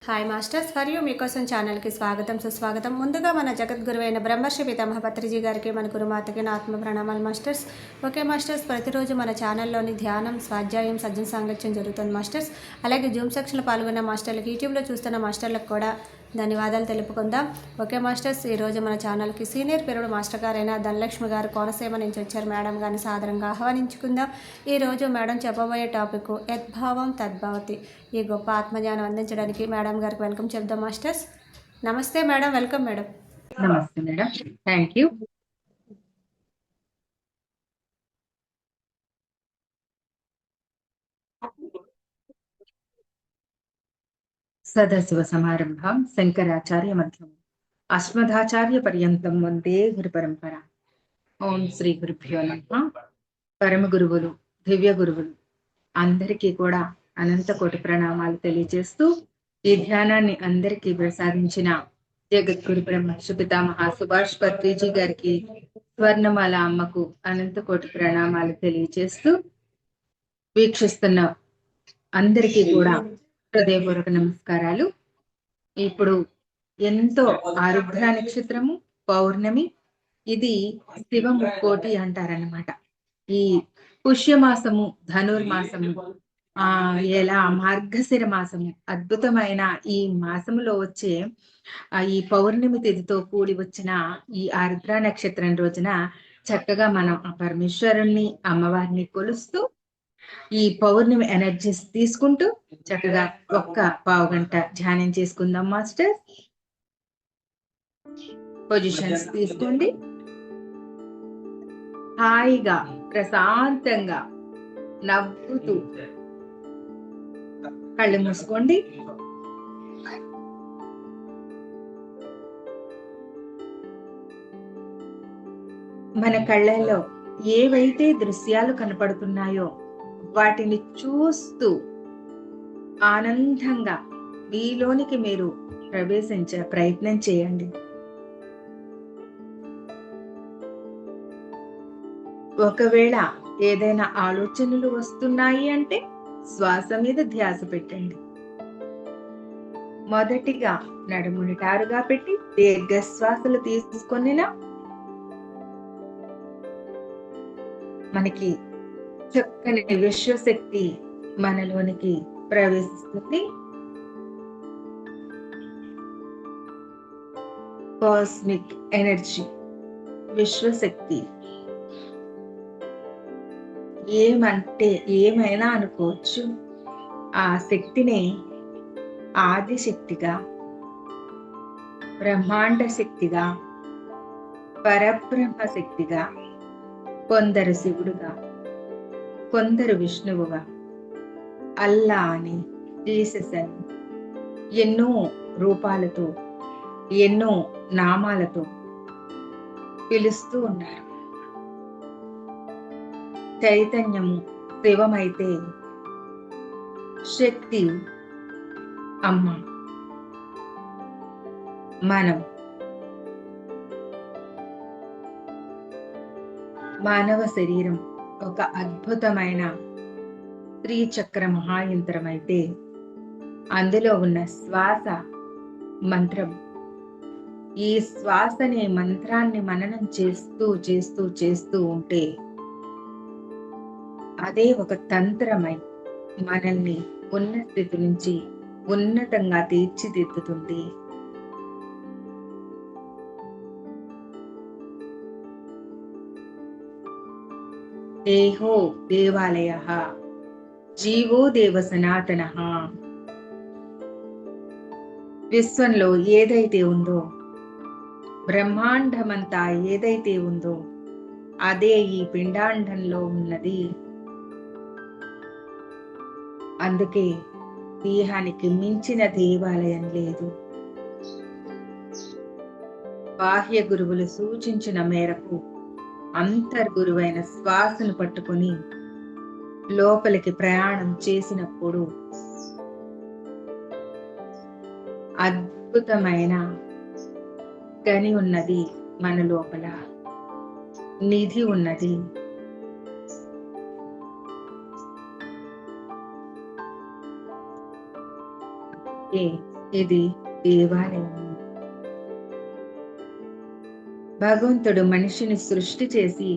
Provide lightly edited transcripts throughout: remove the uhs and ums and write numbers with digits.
Hi masters for you మీకోసం ఛానల్కి స్వాగతం సుస్వాగతం. ముందుగా మన జగద్గురువైన బ్రహ్మర్షి పితామహ పత్రిజీ గారికి, మన గురుమాతకి నా ఆత్మ ప్రణామాలు మాస్టర్స్. ఓకే మాస్టర్స్, ప్రతిరోజు మన ఛానల్లోని ధ్యానం, స్వాధ్యాయం, సజ్జన సాంగత్యం జరుగుతుంది మాస్టర్స్. అలాగే జూమ్ సెక్షన్లో పాల్గొన్న మాస్టర్లకు, యూట్యూబ్లో చూస్తున్న మాస్టర్లకు కూడా ధన్యవాదాలు తెలుపుకుందాం. ఓకే మాస్టర్స్, ఈరోజు మన ఛానల్కి సీనియర్ పీరియడ్ మాస్టర్ గారైన ధనలక్ష్మి గారు కోనసీమ నుంచి వచ్చారు. మేడం గారిని సాదరంగా ఆహ్వానించుకుందాం. ఈరోజు మేడం చెప్పబోయే టాపిక్ యద్భావం తద్భవతి. ఈ గొప్ప ఆత్మజ్ఞానం అందించడానికి మేడం గారికి వెల్కమ్ చెప్దాం మాస్టర్స్. నమస్తే మేడం, వెల్కమ్ మేడం. నమస్తే మేడం, థ్యాంక్ యూ. సదాశివ సమారంభం శంకరాచార్య మధ్యం అస్మదాచార్య పర్యంతం వందే గురు పరంపర. ఓం శ్రీ గురుభ్యో నమః. పరమ గురువులు, దివ్య గురువులు అందరికీ కూడా అనంత కోటి ప్రణామాలు తెలియజేస్తూ, ఈ ధ్యానాన్ని అందరికీ ప్రసాదించిన జగద్గురు బ్రహ్మర్షి పితామహ సుభాష్ పత్రిజీ గారికి, స్వర్ణమాల అమ్మకు అనంత కోటి ప్రణామాలు తెలియజేస్తూ, వీక్షిస్తున్న అందరికీ కూడా హృదయపూర్వక నమస్కారాలు. ఇప్పుడు ఎంతో ఆరుద్ర నక్షత్రము, పౌర్ణమి, ఇది శివముక్కోటి అంటారన్నమాట. ఈ పుష్యమాసము, ధనుర్మాసము, ఎలా మార్గశిర మాసము, అద్భుతమైన ఈ మాసములో వచ్చే ఈ పౌర్ణమి తిథితో కూడి వచ్చిన ఈ ఆరుద్ర నక్షత్రం రోజున చక్కగా మనం ఆ పరమేశ్వరుణ్ణి, అమ్మవారిని కొలుస్తూ ఈ పౌర్ణమి ఎనర్జీస్ తీసుకుంటూ చక్కగా ఒక్క పావు గంట ధ్యానం చేసుకుందాం మాస్టర్. పొజిషన్స్ తీసుకోండి. హాయిగా ప్రశాంతంగా నవ్వుతూ కళ్ళు మూసుకోండి. మన కళ్ళల్లో ఏవైతే దృశ్యాలు కనపడుతున్నాయో వాటిని చూస్తూ ఆనందంగా మీలోనికి మీరు ప్రవేశించే ప్రయత్నం చేయండి. ఒకవేళ ఏదైనా ఆలోచనలు వస్తున్నాయి అంటే శ్వాస మీద ధ్యాస పెట్టండి. మొదటిగా నడుముని టారుగా పెట్టి దీర్ఘ శ్వాసలు తీసుకొనినా మనకి చక్కని విశ్వశక్తి మనలోనికి ప్రవేశిస్తుంది. కాస్మిక్ ఎనర్జీ, విశ్వశక్తి ఏమంటే ఏమైనా అనుకోవచ్చు. ఆ శక్తిని ఆదిశక్తిగా, బ్రహ్మాండ శక్తిగా, పరబ్రహ్మ శక్తిగా, కొందరు శివుడుగా, కొందరు విష్ణువుగా, అల్లా అని, జీసస్ అని ఎన్నో రూపాలతో, ఎన్నో నామాలతో పిలుస్తూ ఉన్నారు. చైతన్యము శివమైతే శక్తి అమ్మ. మనం మానవ శరీరం ఒక అద్భుతమైన త్రిచక్ర మహాయంత్రం అయితే అందులో ఉన్న శ్వాస మంత్రం. ఈ శ్వాసనే మంత్రాన్ని మననం చేస్తూ చేస్తూ చేస్తూ ఉంటే అదే ఒక తంత్రమై మనల్ని ఉన్నత స్థితి నుంచి ఉన్నతంగా తీర్చిదిద్దుతుంది. దేహో దేవాలయః, జీవో దేవ సనాతనః. విశ్వంలో ఏదైతే ఉందో, బ్రహ్మాండమంతా ఏదైతే ఉందో అదే ఈ పిండాండంలో ఉన్నది. అందుకే దేహానికి మించిన దేవాలయం లేదు. బాహ్య గురువులు సూచించిన మేరకు అంతర్గురువైన శ్వాసను పట్టుకొని లోపలికి ప్రయాణం చేసినప్పుడు అద్భుతమైన గని ఉన్నది, మన లోపల నిధి ఉన్నది. ఇది దేవాలయం. భగవంతుడు మనిషిని సృష్టి చేసి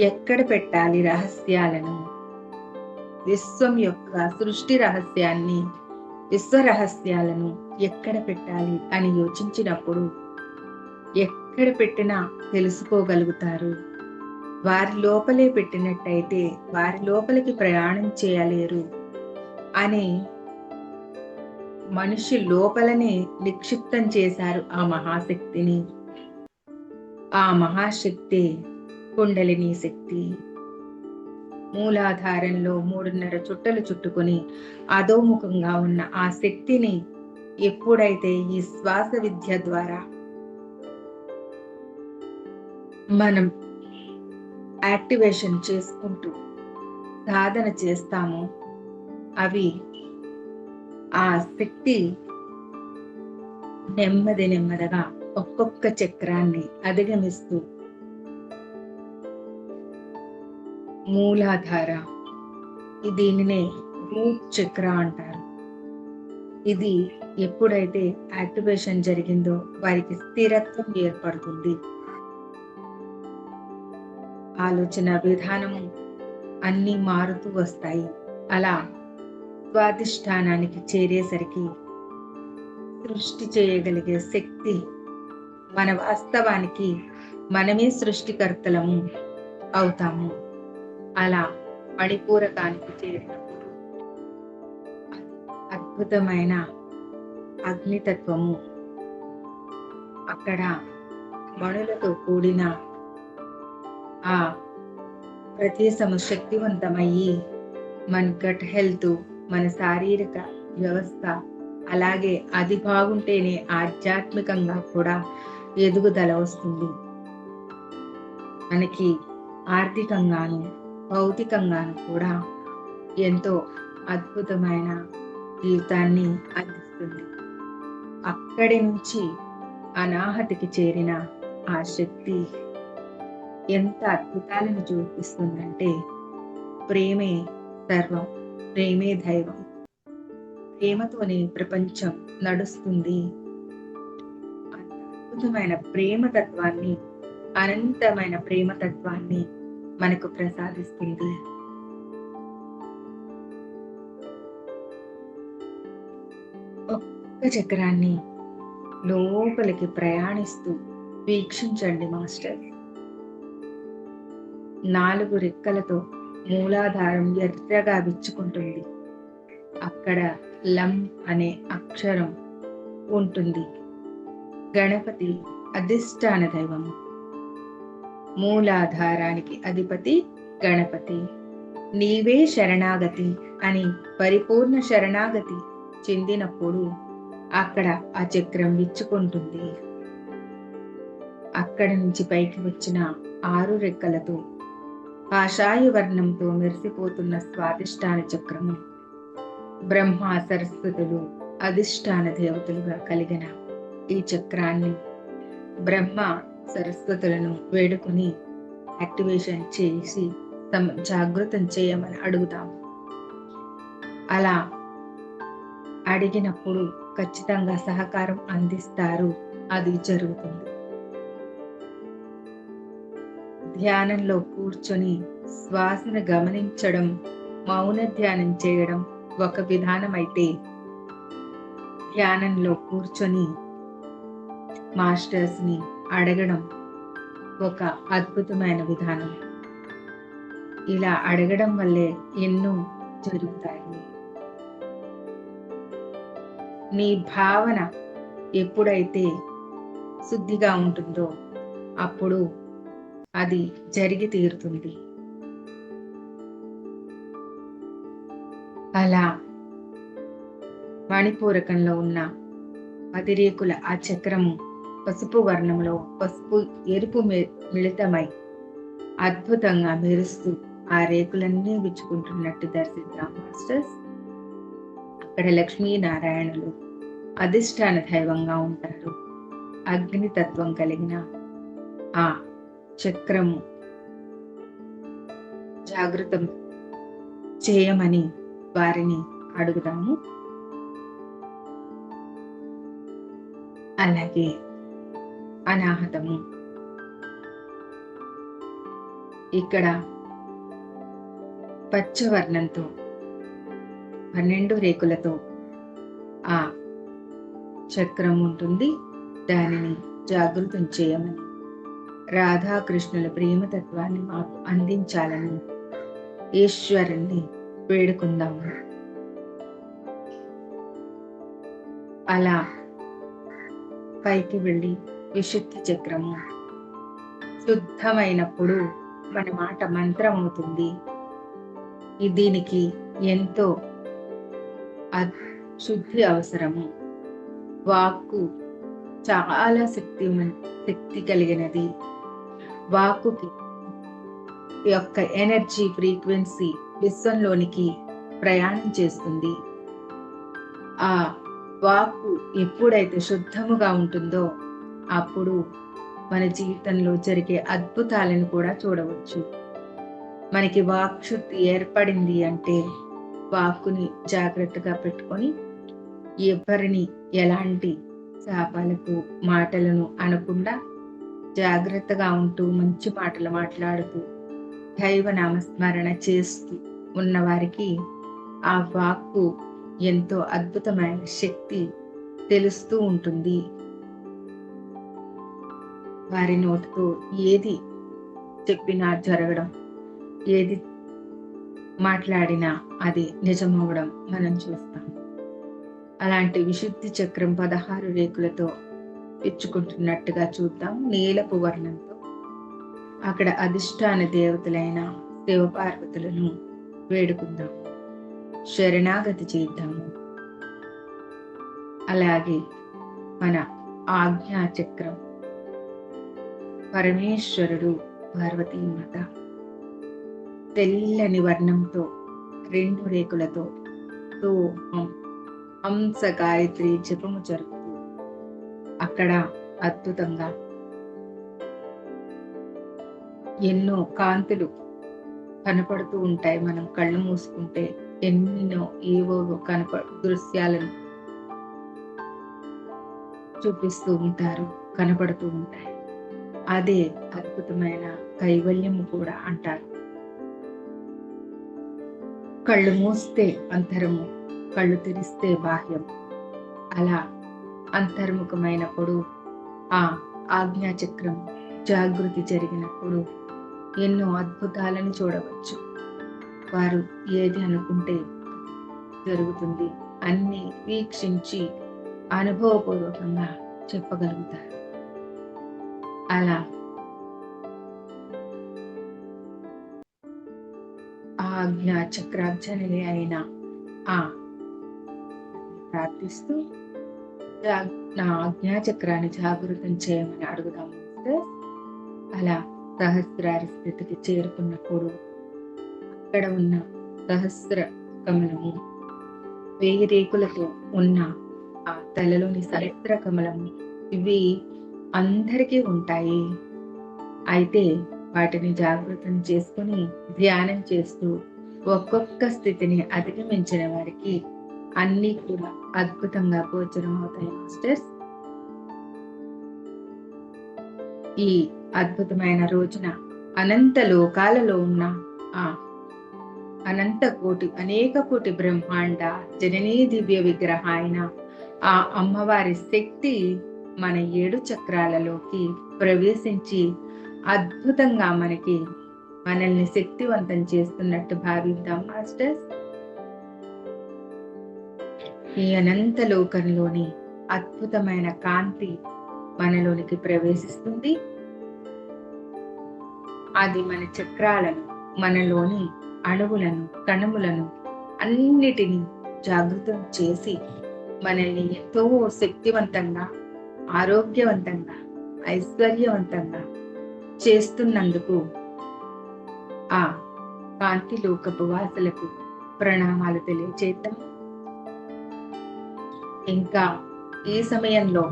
ఎక్కడ పెట్టాలి రహస్యాలను, విశ్వం యొక్క సృష్టి రహస్యాన్ని, విశ్వ రహస్యాలను ఎక్కడ పెట్టాలి అని యోచించినప్పుడు ఎక్కడ పెట్టినా తెలుసుకోగలుగుతారు. వారి లోపలే పెట్టినట్టయితే వారి లోపలికి ప్రయాణం చేయలేరు అని మనిషి లోపలనే నిక్షిప్తం చేశారు ఆ మహాశక్తిని. ఆ మహాశక్తి కుండలిని శక్తి. మూలాధారంలో 3.5 చుట్టలు చుట్టుకొని అధోముఖంగా ఉన్న ఆ శక్తిని ఎప్పుడైతే ఈ శ్వాస విద్య ద్వారా మనం యాక్టివేషన్ చేసుకుంటూ సాధన చేస్తామో అవి ఆ శక్తి నెమ్మదిగా ఒక్కొక్క చక్రాన్ని అధిగమిస్తూ మూలాధార, దీనినే రూట్ చక్ర అంటారు. ఇది ఎప్పుడైతే యాక్టివేషన్ జరిగిందో వారికి స్థిరత్వం ఏర్పడుతుంది. ఆలోచన విధానము అన్నీ మారుతూ వస్తాయి. అలా స్వాధిష్టానానికి చేరేసరికి సృష్టి చేయగలిగే శక్తి, మన వాస్తవానికి మనమే సృష్టికర్తలము అవుతాము. అలా మణిపూరకానికి చేరినప్పుడు అద్భుతమైన అగ్నితత్వము అక్కడ మణులతో కూడిన ఆ ప్రదేశము శక్తివంతమయ్యి మన గట్ హెల్త్, మన శారీరక వ్యవస్థ, అలాగే అది బాగుంటేనే ఆధ్యాత్మికంగా కూడా ఎదుగుదల వస్తుంది. మనకి ఆర్థికంగాను భౌతికంగాను కూడా ఎంతో అద్భుతమైన జీవితాన్ని అందిస్తుంది. అక్కడి నుంచి అనాహతికి చేరిన ఆ శక్తి ఎంత అద్భుతాలను చూపిస్తుందంటే, ప్రేమే సర్వం, ప్రేమే దైవం, ప్రేమతోనే ప్రపంచం నడుస్తుంది. అంత అద్భుతమైన ప్రేమతత్వాన్ని, అనంతమైన ప్రేమతత్వాన్ని మనకు ప్రసాదిస్తుంది. ఒక్క చక్రాన్ని లోపలికి ప్రయాణిస్తూ వీక్షించండి మాస్టర్. 4 రెక్కలతో మూలాధారం ఎర్రగా విచ్చుకుంటుంది. అక్కడ లం అనే అక్షరం ఉంటుంది. గణపతి అధిష్టాన దైవము. మూలాధారానికి అధిపతి గణపతి. నీవే శరణాగతి అని పరిపూర్ణ శరణాగతి చెందినప్పుడు అక్కడ ఆ చక్రం విచ్చుకుంటుంది. అక్కడి నుంచి పైకి వచ్చిన 6 రెక్కలతో కాషాయ వర్ణంతో మెరిసిపోతున్న స్వాధిష్టాన చక్రము బ్రహ్మ సరస్వతులు అధిష్టాన దేవతలుగా కలిగిన ఈ చక్రాన్ని బ్రహ్మ సరస్వతులను వేడుకొని యాక్టివేషన్ చేసి జాగృతం చేయమని అడుగుతాము. అలా అడిగినప్పుడు ఖచ్చితంగా సహకారం అందిస్తారు. అది జరుగుతుంది. ధ్యానంలో కూర్చొని శ్వాసను గమనించడం, మౌన ధ్యానం చేయడం ఒక విధానం అయితే, ధ్యానంలో కూర్చొని మాస్టర్స్ ని అడగడం ఒక అద్భుతమైన విధానం. ఇలా అడగడం వల్లే ఎన్నో జరుగుతాయి. నీ భావన ఎప్పుడైతే శుద్ధిగా ఉంటుందో అప్పుడు అది జరిగి తీరుతుంది. అలా మణిపూరకంలో ఉన్న 10 రేకుల ఆ చక్రము పసుపు వర్ణంలో పసుపు ఎరుపు మిళితమై అద్భుతంగా మెరుస్తూ ఆ రేకులన్నీ విచ్చుకుంటున్నట్టు దర్శిద్దాం మాస్టర్స్. అక్కడ లక్ష్మీనారాయణులు అధిష్టాన దైవంగా ఉంటారు. అగ్నితత్వం కలిగిన ఆ చక్రము జాగృతం చేయమని వారిని అడుగుదాము. అలాగే అనాహతము. ఇక్కడ పచ్చవర్ణంతో 12 రేకులతో ఆ చక్రం ఉంటుంది. దానిని జాగృతం చేయమని, రాధాకృష్ణుల ప్రేమతత్వాన్ని మాకు అందించాలని ఈశ్వరుణ్ణి వేడుకుందాము. అలా పైకి వెళ్ళి విశుద్ధి చక్రము శుద్ధమైనప్పుడు మన మాట మంత్రం అవుతుంది. దీనికి ఎంతో శుద్ధి అవసరము. వాక్కు చాలా శక్తి కలిగినది. వాక్కుకి యొక్క ఎనర్జీ ఫ్రీక్వెన్సీ విశ్వంలోనికి ప్రయాణం చేస్తుంది. ఆ వాక్కు ఎప్పుడైతే శుద్ధముగా ఉంటుందో అప్పుడు మన జీవితంలో జరిగే అద్భుతాలను కూడా చూడవచ్చు. మనకి వాక్ శుద్ధి ఏర్పడింది అంటే వాక్కుని జాగ్రత్తగా పెట్టుకొని ఎవరిని ఎలాంటి శాపాలకు మాటలను అనకుండా జాగ్రత్తగా ఉంటూ మంచి మాటలు మాట్లాడుతూ దైవ నామస్మరణ చేస్తూ ఉన్న వారికి ఆ వాక్కు ఎంతో అద్భుతమైన శక్తి తెలుస్తూ ఉంటుంది. వారి నోటితో ఏది చెప్పినా జరగడం, ఏది మాట్లాడినా అది నిజమవడం మనం చూస్తాం. అలాంటి విశుద్ధి చక్రం 16 రేకులతో ఇచ్చుకుంటున్నట్టుగా చూద్దాం. నీలపు వర్ణంతో అక్కడ అధిష్టాన దేవతలైన శివపార్వతులను వేడుకుందాం, శరణాగతి చేద్దాము. అలాగే మన ఆజ్ఞా చక్రం పరమేశ్వరుడు, పార్వతీమాత తెల్లని వర్ణంతో 2 రేకులతో హంస గాయత్రి జపము జరుగుతూ అక్కడ అద్భుతంగా ఎన్నో కాంతులు కనపడుతూ ఉంటాయి. మనం కళ్ళు మూసుకుంటే ఎన్నో ఏవో దృశ్యాలను చూపిస్తూ ఉంటారు, కనపడుతూ ఉంటాయి. అదే అద్భుతమైన కైవల్యము కూడా అంటారు. కళ్ళు మూస్తే అంతరము, కళ్ళు తెరిస్తే బాహ్యం. అలా అంతర్ముఖమైనప్పుడు ఆ ఆజ్ఞాచక్రం జాగృతి జరిగినప్పుడు ఎన్నో అద్భుతాలను చూడవచ్చు. వారు ఏది అనుకుంటే జరుగుతుంది అన్ని వీక్షించి అనుభవపూర్వకంగా చెప్పగలుగుతారు. అలా ఆజ్ఞా చక్రార్చనని అయిన ఆ ప్రార్థిస్తూ నా ఆజ్ఞా చక్రాన్ని జాగృతం చేయమని అడుగుదాము. అలా సహస్రార స్థితికి చేరుకున్నప్పుడు అక్కడ ఉన్న సహస్ర కమలము, 1000 రేకులతో ఉన్న ఆ తలలోని సహస్ర కమలము, ఇవి అందరికీ ఉంటాయి. అయితే వాటిని జాగృతం చేసుకుని ధ్యానం చేస్తూ ఒక్కొక్క స్థితిని అధిగమించిన వారికి అన్ని కూడా అద్భుతంగా గోచరం అవుతాయి మాస్టర్స్. ఈ అద్భుతమైన రోజున అనంత లోకాలలో ఉన్న ఆ అనంత కోటి అనేక కోటి బ్రహ్మాండ జననీ దివ్య విగ్రహ అయిన ఆ అమ్మవారి శక్తి మన 7 చక్రాలలోకి ప్రవేశించి అద్భుతంగా మనల్ని శక్తివంతం చేస్తున్నట్టు భావిద్దాం మాస్టర్స్. ఈ అనంత లోకంలోని అద్భుతమైన కాంతి మనలోనికి ప్రవేశిస్తుంది. అది మన చక్రాలను, మనలోని అణువులను, కణములను అన్నిటినీ జాగృతం చేసి మనల్ని ఎంతో శక్తివంతంగా, ఆరోగ్యవంతంగా, ఐశ్వర్యవంతంగా చేస్తున్నందుకు ఆ కాంతి లోకపు వాసులకు ప్రణామాలు తెలియచేద్దాం. ఇంకా ఈ సమయంలో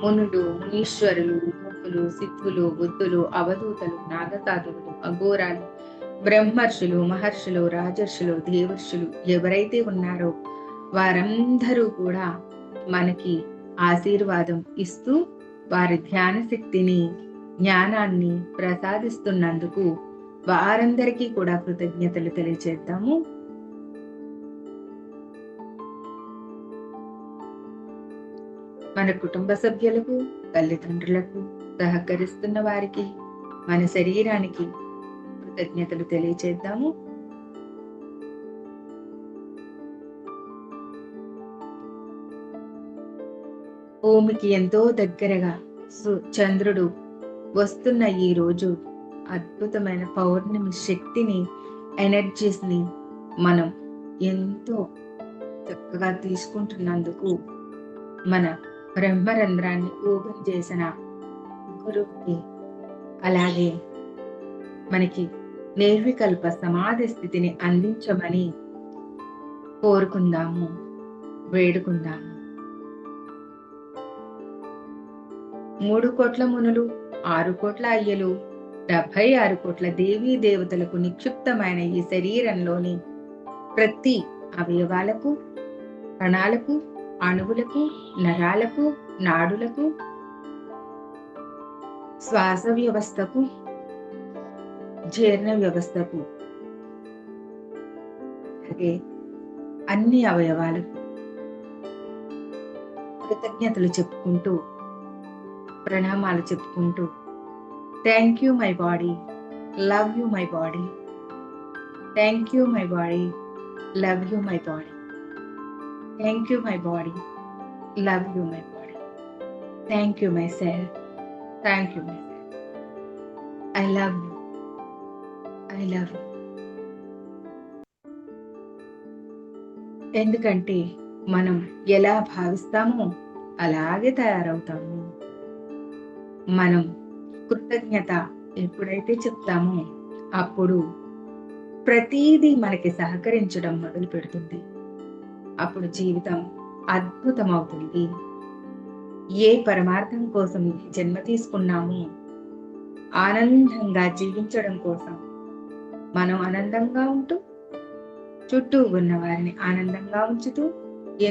మునులు, మునీశ్వరులు, యోగులు, సిద్ధులు, బుద్ధులు, అవధూతలు, నాగసాధువులు, అఘోరాలు, బ్రహ్మర్షులు, మహర్షులు, రాజర్షులు, దేవర్షులు ఎవరైతే ఉన్నారో వారందరూ కూడా మనకి ఆశీర్వాదం ఇస్తూ వారి ధ్యాన శక్తిని, జ్ఞానాన్ని ప్రసాదిస్తున్నందుకు వారందరికీ కూడా కృతజ్ఞతలు తెలియజేద్దాము. మన కుటుంబ సభ్యులకు, తల్లిదండ్రులకు, సహకరిస్తున్న వారికి, మన శరీరానికి కృతజ్ఞతలు తెలియజేద్దాము. భూమికి ఎంతో దగ్గరగా చంద్రుడు వస్తున్న ఈ రోజు అద్భుతమైన పౌర్ణమి శక్తిని, ఎనర్జీస్ ని మనం ఎంతో చక్కగా తీసుకుంటున్నందుకు మన బ్రహ్మరంధ్రాన్ని ఓపెన్ చేసిన గురువుకి, అలాగే మనకి నిర్వికల్ప సమాధి స్థితిని అందించమని కోరుకుందాము, వేడుకుందాము. 3 కోట్ల మునులు, 6 కోట్ల అయ్యలు, 76 కోట్ల దేవీ దేవతలకు నిక్షిప్తమైన ఈ శరీరంలోని ప్రతి అవయవాలకు, కణాలకు, అణువులకు, నరాలకు, నాడులకు, శ్వాస వ్యవస్థకు, జీర్ణ వ్యవస్థకు, అలాగే అన్ని అవయవాలకు కృతజ్ఞతలు చెప్పుకుంటూ, ప్రణామాలు చెప్పుకుంటూ, thank you my body, love you my body, thank you my body, love you my body, thank you my body, love you my body, thank you my self, thank you my self, I love you, I love you. ఎందుకంటే మనం ఎలా భావిస్తామో అలాగే తయారవుతాము. మనం కృతజ్ఞత ఎప్పుడైతే చెప్తామో అప్పుడు ప్రతీదీ మనకి సహకరించడం మొదలు పెడుతుంది. అప్పుడు జీవితం అద్భుతం అవుతుంది. ఏ పరమార్థం కోసం జన్మ తీసుకున్నామో ఆనందంగా జీవించడం కోసం మనం ఆనందంగా ఉంటూ, చుట్టూ ఉన్న వారిని ఆనందంగా ఉంచుతూ,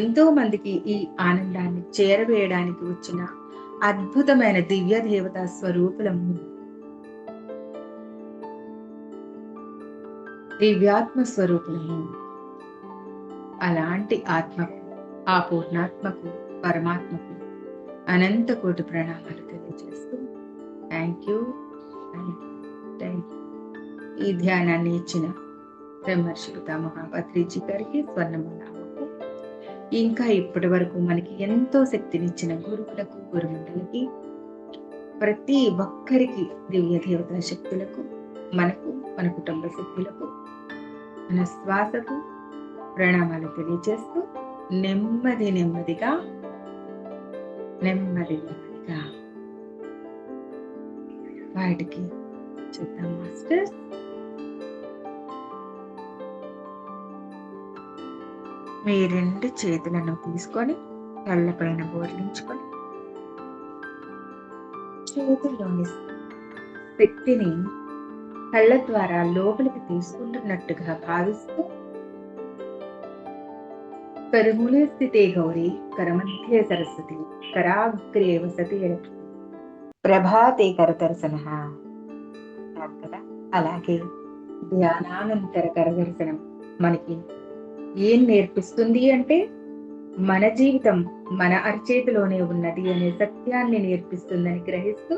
ఎంతో మందికి ఈ ఆనందాన్ని చేరవేయడానికి వచ్చిన అద్భుతమైన దివ్య దేవతా స్వరూపులము, దివ్యాత్మ స్వరూపులము. అలాంటి ఆత్మకు, ఆ పూర్ణాత్మకు, పరమాత్మకు అనంత కోటి ప్రణామాలు తెలియజేస్తూ, థ్యాంక్ యూ, థ్యాంక్ యూ. ఈ ధ్యానాన్ని ఇచ్చిన బ్రహ్మర్షి పితామహ పత్రిజీ గారికి, స్వర్ణమాలకు, ఇంకా ఇప్పటి వరకు మనకి ఎంతో శక్తినిచ్చిన గురువులకు, గురుమండలికి, ప్రతి ఒక్కరికి, దివ్య దేవతా శక్తులకు, మనకు, మన కుటుంబ సభ్యులకు, మన శ్వాసకు ప్రణామాలు తెలియజేస్తూ, నెమ్మది నెమ్మదిగా బయటికి చూద్దాం మాస్టర్స్. మీ 2 చేతులను తీసుకొని కళ్ళపైన బోర్లించుకొని చేతుల్లోని శక్తిని కళ్ళ ద్వారా లోపలికి తీసుకుంటున్నట్టుగా భావిస్తూ, కరుమూలే స్థితే గౌరీ, కరమధ్యే సరస్వతి, కరాగ్రే వసతి లక్ష్మి, ప్రభాతే కరదర్శన కదా. అలాగే ధ్యానానంతర కరదర్శనం మనకి ఏం నేర్పిస్తుంది అంటే, మన జీవితం మన అరచేతిలోనే ఉన్నది అనే సత్యాన్ని నేర్పిస్తుందని గ్రహిస్తూ,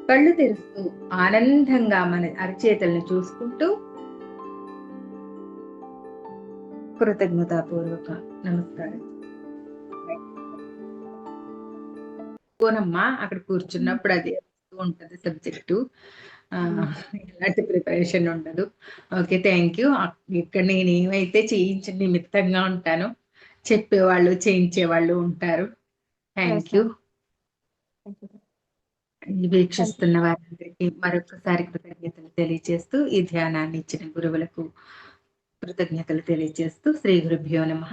కళ్ళు తెరుస్తూ ఆనందంగా మన అరచేతులను చూసుకుంటూ కృతజ్ఞతాపూర్వక నమస్కారం. పోనమ్మా, అక్కడ కూర్చున్నప్పుడు అది ఉంటది సబ్జెక్టు, ఎలాంటి ప్రిపరేషన్ ఉండదు. Okay, thank you. ఇక్కడ నేను ఏమైతే చేయించిన నిమిత్తంగా ఉంటాను, చెప్పేవాళ్ళు చేయించేవాళ్ళు ఉంటారు. Thank you. వీక్షిస్తున్న వారందరికీ మరొకసారి కృతజ్ఞతలు తెలియజేస్తూ, ఈ ధ్యానాన్ని ఇచ్చిన గురువులకు కృతజ్ఞతలు తెలియజేస్తూ, శ్రీ గురుభ్యో నమః.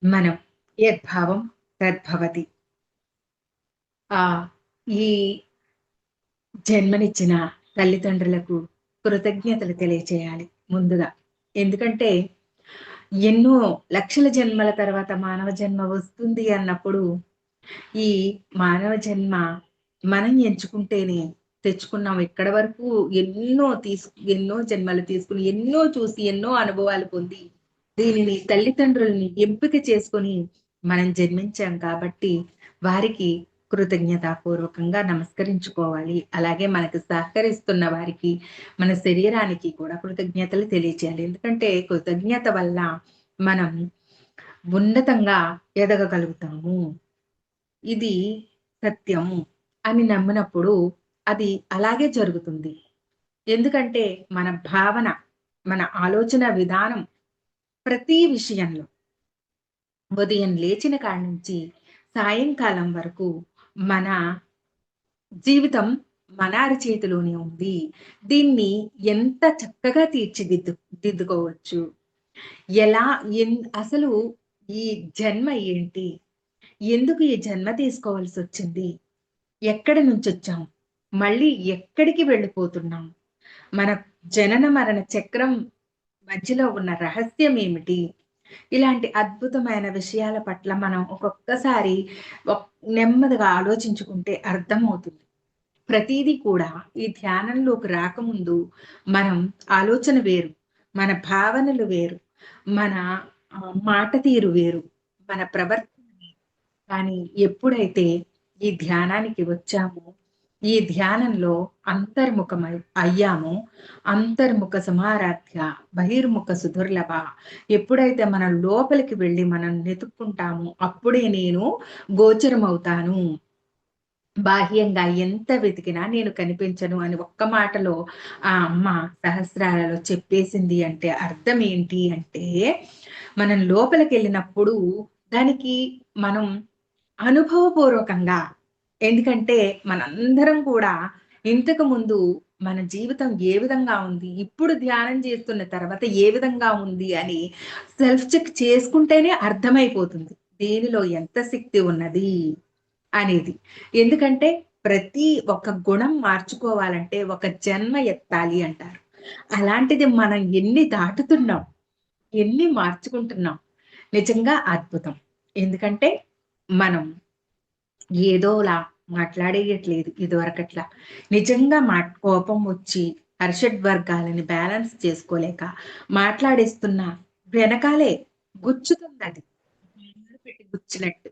మనం యద్భావం తద్భవతి. ఈ జన్మనిచ్చిన తల్లిదండ్రులకు కృతజ్ఞతలు తెలియచేయాలి ముందుగా. ఎందుకంటే ఎన్నో లక్షల జన్మల తర్వాత మానవ జన్మ వస్తుంది అన్నప్పుడు ఈ మానవ జన్మ మనం ఎంచుకుంటేనే తెచ్చుకున్నాం. ఇక్కడి వరకు ఎన్నో జన్మలు తీసుకుని, ఎన్నో చూసి, ఎన్నో అనుభవాలు పొంది, దీనిని తల్లిదండ్రుల్ని ఎంపిక చేసుకొని మనం జన్మించాం కాబట్టి, వారికి కృతజ్ఞతాపూర్వకంగా నమస్కరించుకోవాలి. అలాగే మనకు సహకరిస్తున్న వారికి, మన శరీరానికి కూడా కృతజ్ఞతలు తెలియచేయాలి. ఎందుకంటే కృతజ్ఞత వల్ల మనం ఉన్నతంగా ఎదగగలుగుతాము. ఇది సత్యం అని నమ్మినప్పుడు అది అలాగే జరుగుతుంది. ఎందుకంటే మన భావన, మన ఆలోచన విధానం ప్రతి విషయంలో ఉదయం లేచిన కాడి నుంచి సాయంకాలం వరకు మన జీవితం మన అరచేతిలోనే ఉంది. దీన్ని ఎంత చక్కగా దిద్దుకోవచ్చు. ఎలా అసలు ఈ జన్మ ఏంటి? ఎందుకు ఈ జన్మ తీసుకోవాల్సొచ్చింది? ఎక్కడి నుంచొచ్చాం? మళ్ళీ ఎక్కడికి వెళ్ళిపోతున్నాం? మన జనన మరణ చక్రం మధ్యలో ఉన్న రహస్యం ఏమిటి? ఇలాంటి అద్భుతమైన విషయాల పట్ల మనం ఒక్కొక్కసారి నెమ్మదిగా ఆలోచించుకుంటే అర్థమవుతుంది. ప్రతీదీ కూడా ఈ ధ్యానంలోకి రాకముందు మనం ఆలోచన వేరు, మన భావనలు వేరు, మన మాట తీరు వేరు, మన ప్రవర్తన వేరు. కానీ ఎప్పుడైతే ఈ ధ్యానానికి వచ్చామో, ఈ ధ్యానంలో అయ్యామో, అంతర్ముఖ సమారాధ్య బహిర్ముఖ సుదుర్లభ. ఎప్పుడైతే మనం లోపలికి వెళ్ళి మనం వెతుక్కుంటామో అప్పుడే నేను గోచరమవుతాను. బాహ్యంగా ఎంత వెతికినా నేను కనిపించను అని ఒక్క మాటలో ఆ అమ్మ సహస్రాలలో చెప్పేసింది. అంటే అర్థం ఏంటి అంటే, మనం లోపలికెళ్ళినప్పుడు దానికి మనం అనుభవపూర్వకంగా, ఎందుకంటే మనందరం కూడా ఇంతకు ముందు మన జీవితం ఏ విధంగా ఉంది, ఇప్పుడు ధ్యానం చేస్తున్న తర్వాత ఏ విధంగా ఉంది అని సెల్ఫ్ చెక్ చేసుకుంటేనే అర్థమైపోతుంది దేనిలో ఎంత శక్తి ఉన్నది అనేది. ఎందుకంటే ప్రతి ఒక్క గుణం మార్చుకోవాలంటే ఒక జన్మ ఎత్తాలి అంటారు. అలాంటిది మనం ఎన్ని దాటుతున్నాం, ఎన్ని మార్చుకుంటున్నాం. నిజంగా అద్భుతం. ఎందుకంటే మనం ఏదోలా మాట్లాడేయట్లేదు ఇదివరకట్లా. నిజంగా కోపం వచ్చి హర్షడ్వర్గాలని బ్యాలెన్స్ చేసుకోలేక మాట్లాడేస్తున్నా వెనకాలే గుచ్చుతుందది. పెట్టి గుచ్చినట్టు.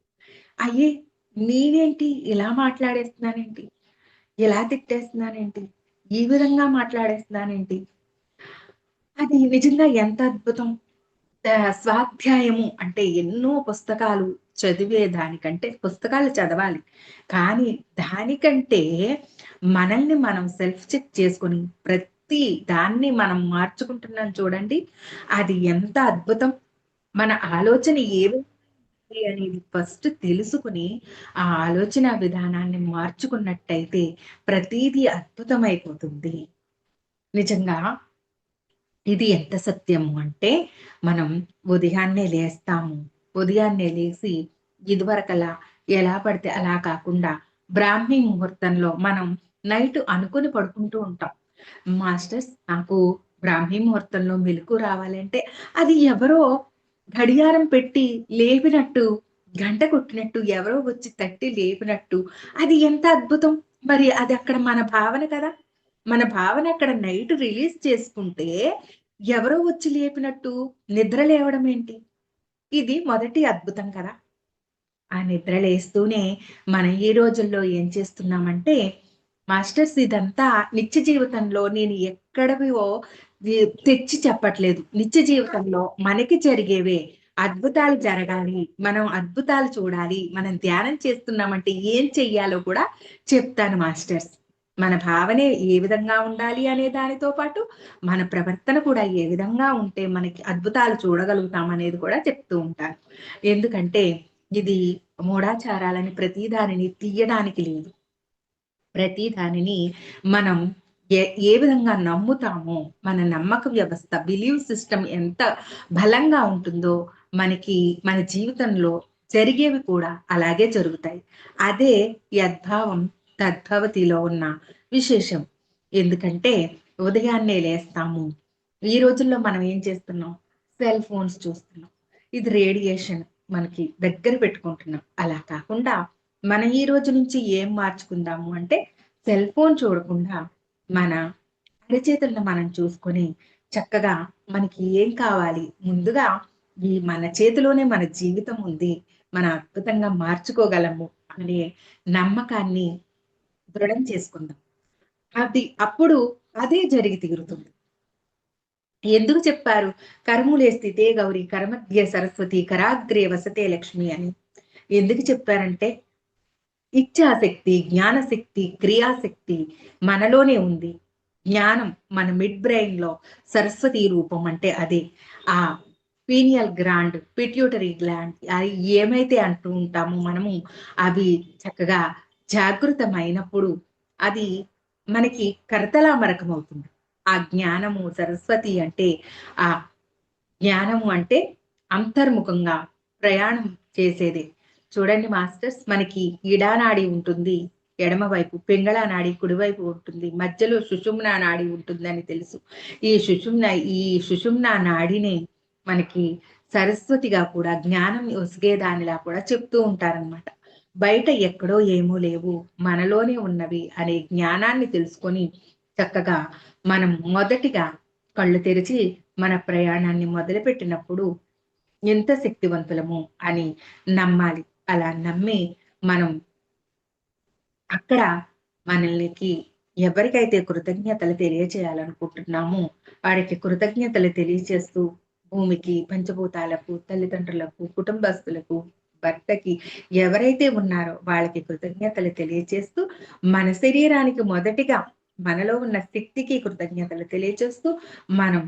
అయ్యే నేనేంటి ఇలా మాట్లాడేస్తున్నానేంటి? ఇలా తిట్టేస్తున్నానేంటి? ఈ విధంగా మాట్లాడేస్తున్నానేంటి? అది నిజంగా ఎంత అద్భుతం. స్వాధ్యాయము అంటే ఎన్నో పుస్తకాలు చదివే దానికంటే పుస్తకాలు చదవాలి. కానీ దానికంటే మనల్ని మనం సెల్ఫ్ చెక్ చేసుకొని ప్రతి దాన్ని మనం మార్చుకుంటున్నాం చూడండి. అది ఎంత అద్భుతం. మన ఆలోచన అనేది ఫస్ట్ తెలుసుకుని, ఆ ఆలోచన విధానాన్ని మార్చుకున్నట్టయితే ప్రతీదీ అద్భుతమైపోతుంది. నిజంగా ఇది ఎంత సత్యము అంటే, మనం ఉదయాన్నే లేస్తాము. ఉదయాన్నే లేసి ఇదివరకలా ఎలా పడితే అలా కాకుండా బ్రాహ్మీ ముహూర్తంలో మనం నైట్ అనుకుని పడుకుంటూ ఉంటాం. మాస్టర్స్ నాకు బ్రాహ్మీ ముహూర్తంలో మెలుకువ రావాలంటే అది ఎవరో గడియారం పెట్టి లేపినట్టు, గంట కొట్టినట్టు, ఎవరో వచ్చి తట్టి లేపినట్టు. అది ఎంత అద్భుతం! మరి అది అక్కడ మన భావన కదా! మన భావన అక్కడ నైట్ రిలీజ్ చేసుకుంటే, ఎవరో వచ్చి లేపినట్టు నిద్ర లేవడం ఏంటి? ఇది మొదటి అద్భుతం కదా! ఆ నిద్ర లేస్తూనే మనం ఈ రోజుల్లో ఏం చేస్తున్నామంటే, మాస్టర్స్ ఇదంతా నిత్య జీవితంలో నేను ఎక్కడవో తెచ్చి చెప్పట్లేదు. నిత్య జీవితంలో మనకి జరిగేవే. అద్భుతాలు జరగాలి. మనం అద్భుతాలు చూడాలి. మనం ధ్యానం చేస్తున్నామంటే ఏం చెయ్యాలో కూడా చెప్తాను మాస్టర్స్. మన భావనే ఏ విధంగా ఉండాలి అనే దానితో పాటు, మన ప్రవర్తన కూడా ఏ విధంగా ఉంటే మనకి అద్భుతాలు చూడగలుగుతాం అనేది కూడా చెప్తూ ఉంటాను. ఎందుకంటే ఇది మూఢాచారాలని ప్రతి దానిని తీయడానికి లేదు. ప్రతి దానిని మనం ఏ విధంగా నమ్ముతామో, మన నమ్మక వ్యవస్థ బిలీవ్ సిస్టమ్ ఎంత బలంగా ఉంటుందో, మనకి మన జీవితంలో జరిగేవి కూడా అలాగే జరుగుతాయి. అదే యద్భావం తద్భవతిలో ఉన్న విశేషం. ఎందుకంటే ఉదయాన్నే లేస్తాము. ఈ రోజుల్లో మనం ఏం చేస్తున్నాం? సెల్ ఫోన్స్ చూస్తున్నాం. ఇది రేడియేషన్ మనకి దగ్గర పెట్టుకుంటున్నాం. అలా కాకుండా మనం ఈ రోజు నుంచి ఏం మార్చుకుందాము అంటే సెల్ ఫోన్ చూడకుండా మన అరచేతులను మనం చూసుకొని చక్కగా మనకి ఏం కావాలి ముందుగా ఈ మన చేతిలోనే మన జీవితం ఉంది. మనం అద్భుతంగా మార్చుకోగలము అనే నమ్మకాన్ని దృఢం చేసుకుందాం. అప్పుడు అదే జరిగి తీరుతుంది. ఎందుకు చెప్పారు? కరములే స్థితే గౌరి కరమధ్యే సరస్వతి కరాగ్రే వసతే లక్ష్మి అని. ఎందుకు చెప్పారంటే ఇచ్ఛాశక్తి, జ్ఞానశక్తి, క్రియాశక్తి మనలోనే ఉంది. జ్ఞానం మన మిడ్ బ్రెయిన్ లో సరస్వతి రూపం అంటే అదే. ఆ పీనియల్ గ్లాండ్, పిట్యూటరీ గ్లాండ్ అది ఏమైతే అంటూ ఉంటామో మనము అవి చక్కగా జాగృతమైనప్పుడు అది మనకి కరతలామరకమవుతుంది. ఆ జ్ఞానము సరస్వతి అంటే ఆ జ్ఞానము అంటే అంతర్ముఖంగా ప్రయాణం చేసేదే. చూడండి మాస్టర్స్, మనకి ఇడా నాడి ఉంటుంది ఎడమ వైపు, పింగళ నాడి కుడివైపు ఉంటుంది, మధ్యలో సుషుమ్నా నాడి ఉంటుందని తెలుసు. ఈ సుషుమ్నా నాడినే మనకి సరస్వతిగా కూడా జ్ఞానం ఒసిగేదానిలా కూడా చెప్తూ ఉంటారనమాట. బయట ఎక్కడో ఏమో లేవు, మనలోనే ఉన్నవి అనే జ్ఞానాన్ని తెలుసుకొని చక్కగా మనం మొదటిగా కళ్ళు తెరిచి మన ప్రయాణాన్ని మొదలుపెట్టినప్పుడు ఎంత శక్తివంతులము అని నమ్మాలి. అలా నమ్మి మనం అక్కడ మనల్నికి ఎవరికైతే కృతజ్ఞతలు తెలియచేయాలనుకుంటున్నామో వారికి కృతజ్ఞతలు తెలియచేస్తూ భూమికి, పంచభూతాలకు, తల్లిదండ్రులకు, కుటుంబస్తులకు, భర్తకి ఎవరైతే ఉన్నారో వాళ్ళకి కృతజ్ఞతలు తెలియచేస్తూ మన శరీరానికి మొదటిగా మనలో ఉన్న శక్తికి కృతజ్ఞతలు తెలియచేస్తూ మనం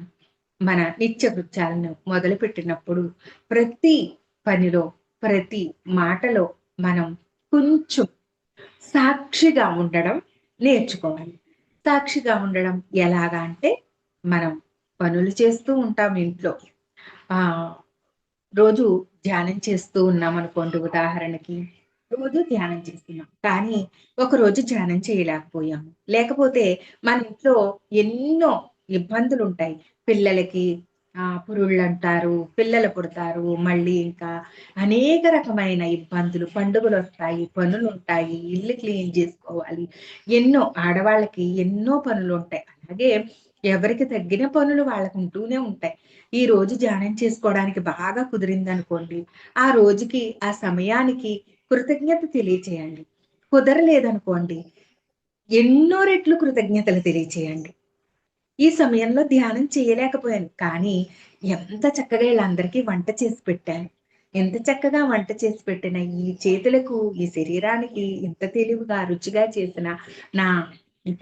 మన నిత్య కృత్యాలను మొదలుపెట్టినప్పుడు ప్రతి పనిలో, ప్రతి మాటలో మనం కొంచెం సాక్షిగా ఉండడం నేర్చుకోవాలి. సాక్షిగా ఉండడం ఎలాగా అంటే మనం పనులు చేస్తూ ఉంటాం ఇంట్లో. ఆ రోజు ధ్యానం చేస్తూ ఉన్నాం అనుకోండి ఉదాహరణకి. రోజు ధ్యానం చేస్తున్నాం. కానీ ఒకరోజు ధ్యానం చేయలేకపోయాము. లేకపోతే మన ఇంట్లో ఎన్నో ఇబ్బందులుంటాయి. పిల్లలకి పురుళ్ళంటారు, పిల్లలు పుడతారు. మళ్ళీ ఇంకా అనేక రకమైన ఇబ్బందులు, పండుగలొస్తాయి, పనులుంటాయి, ఇల్లు క్లీన్ చేసుకోవాలి. ఎన్నో ఆడవాళ్ళకి ఎన్నో పనులుంటాయి. అలాగే ఎవరికి తగ్గిన పనులు వాళ్ళకుంటూనే ఉంటాయి. ఈ రోజు ధ్యానం చేసుకోవడానికి బాగా కుదిరిందనుకోండి, ఆ రోజుకి, ఆ సమయానికి కృతజ్ఞత తెలియచేయండి. కుదరలేదనుకోండి, ఎన్నో రెట్లు కృతజ్ఞతలు తెలియచేయండి. ఈ సమయంలో ధ్యానం చేయలేకపోయాను. కానీ ఎంత చక్కగా ఈళ్ళందరికీ వంట చేసి పెట్టాను. ఎంత చక్కగా వంట చేసి పెట్టిన ఈ చేతులకు, ఈ శరీరానికి ఇంత తెలివిగా, రుచిగా చేసిన నా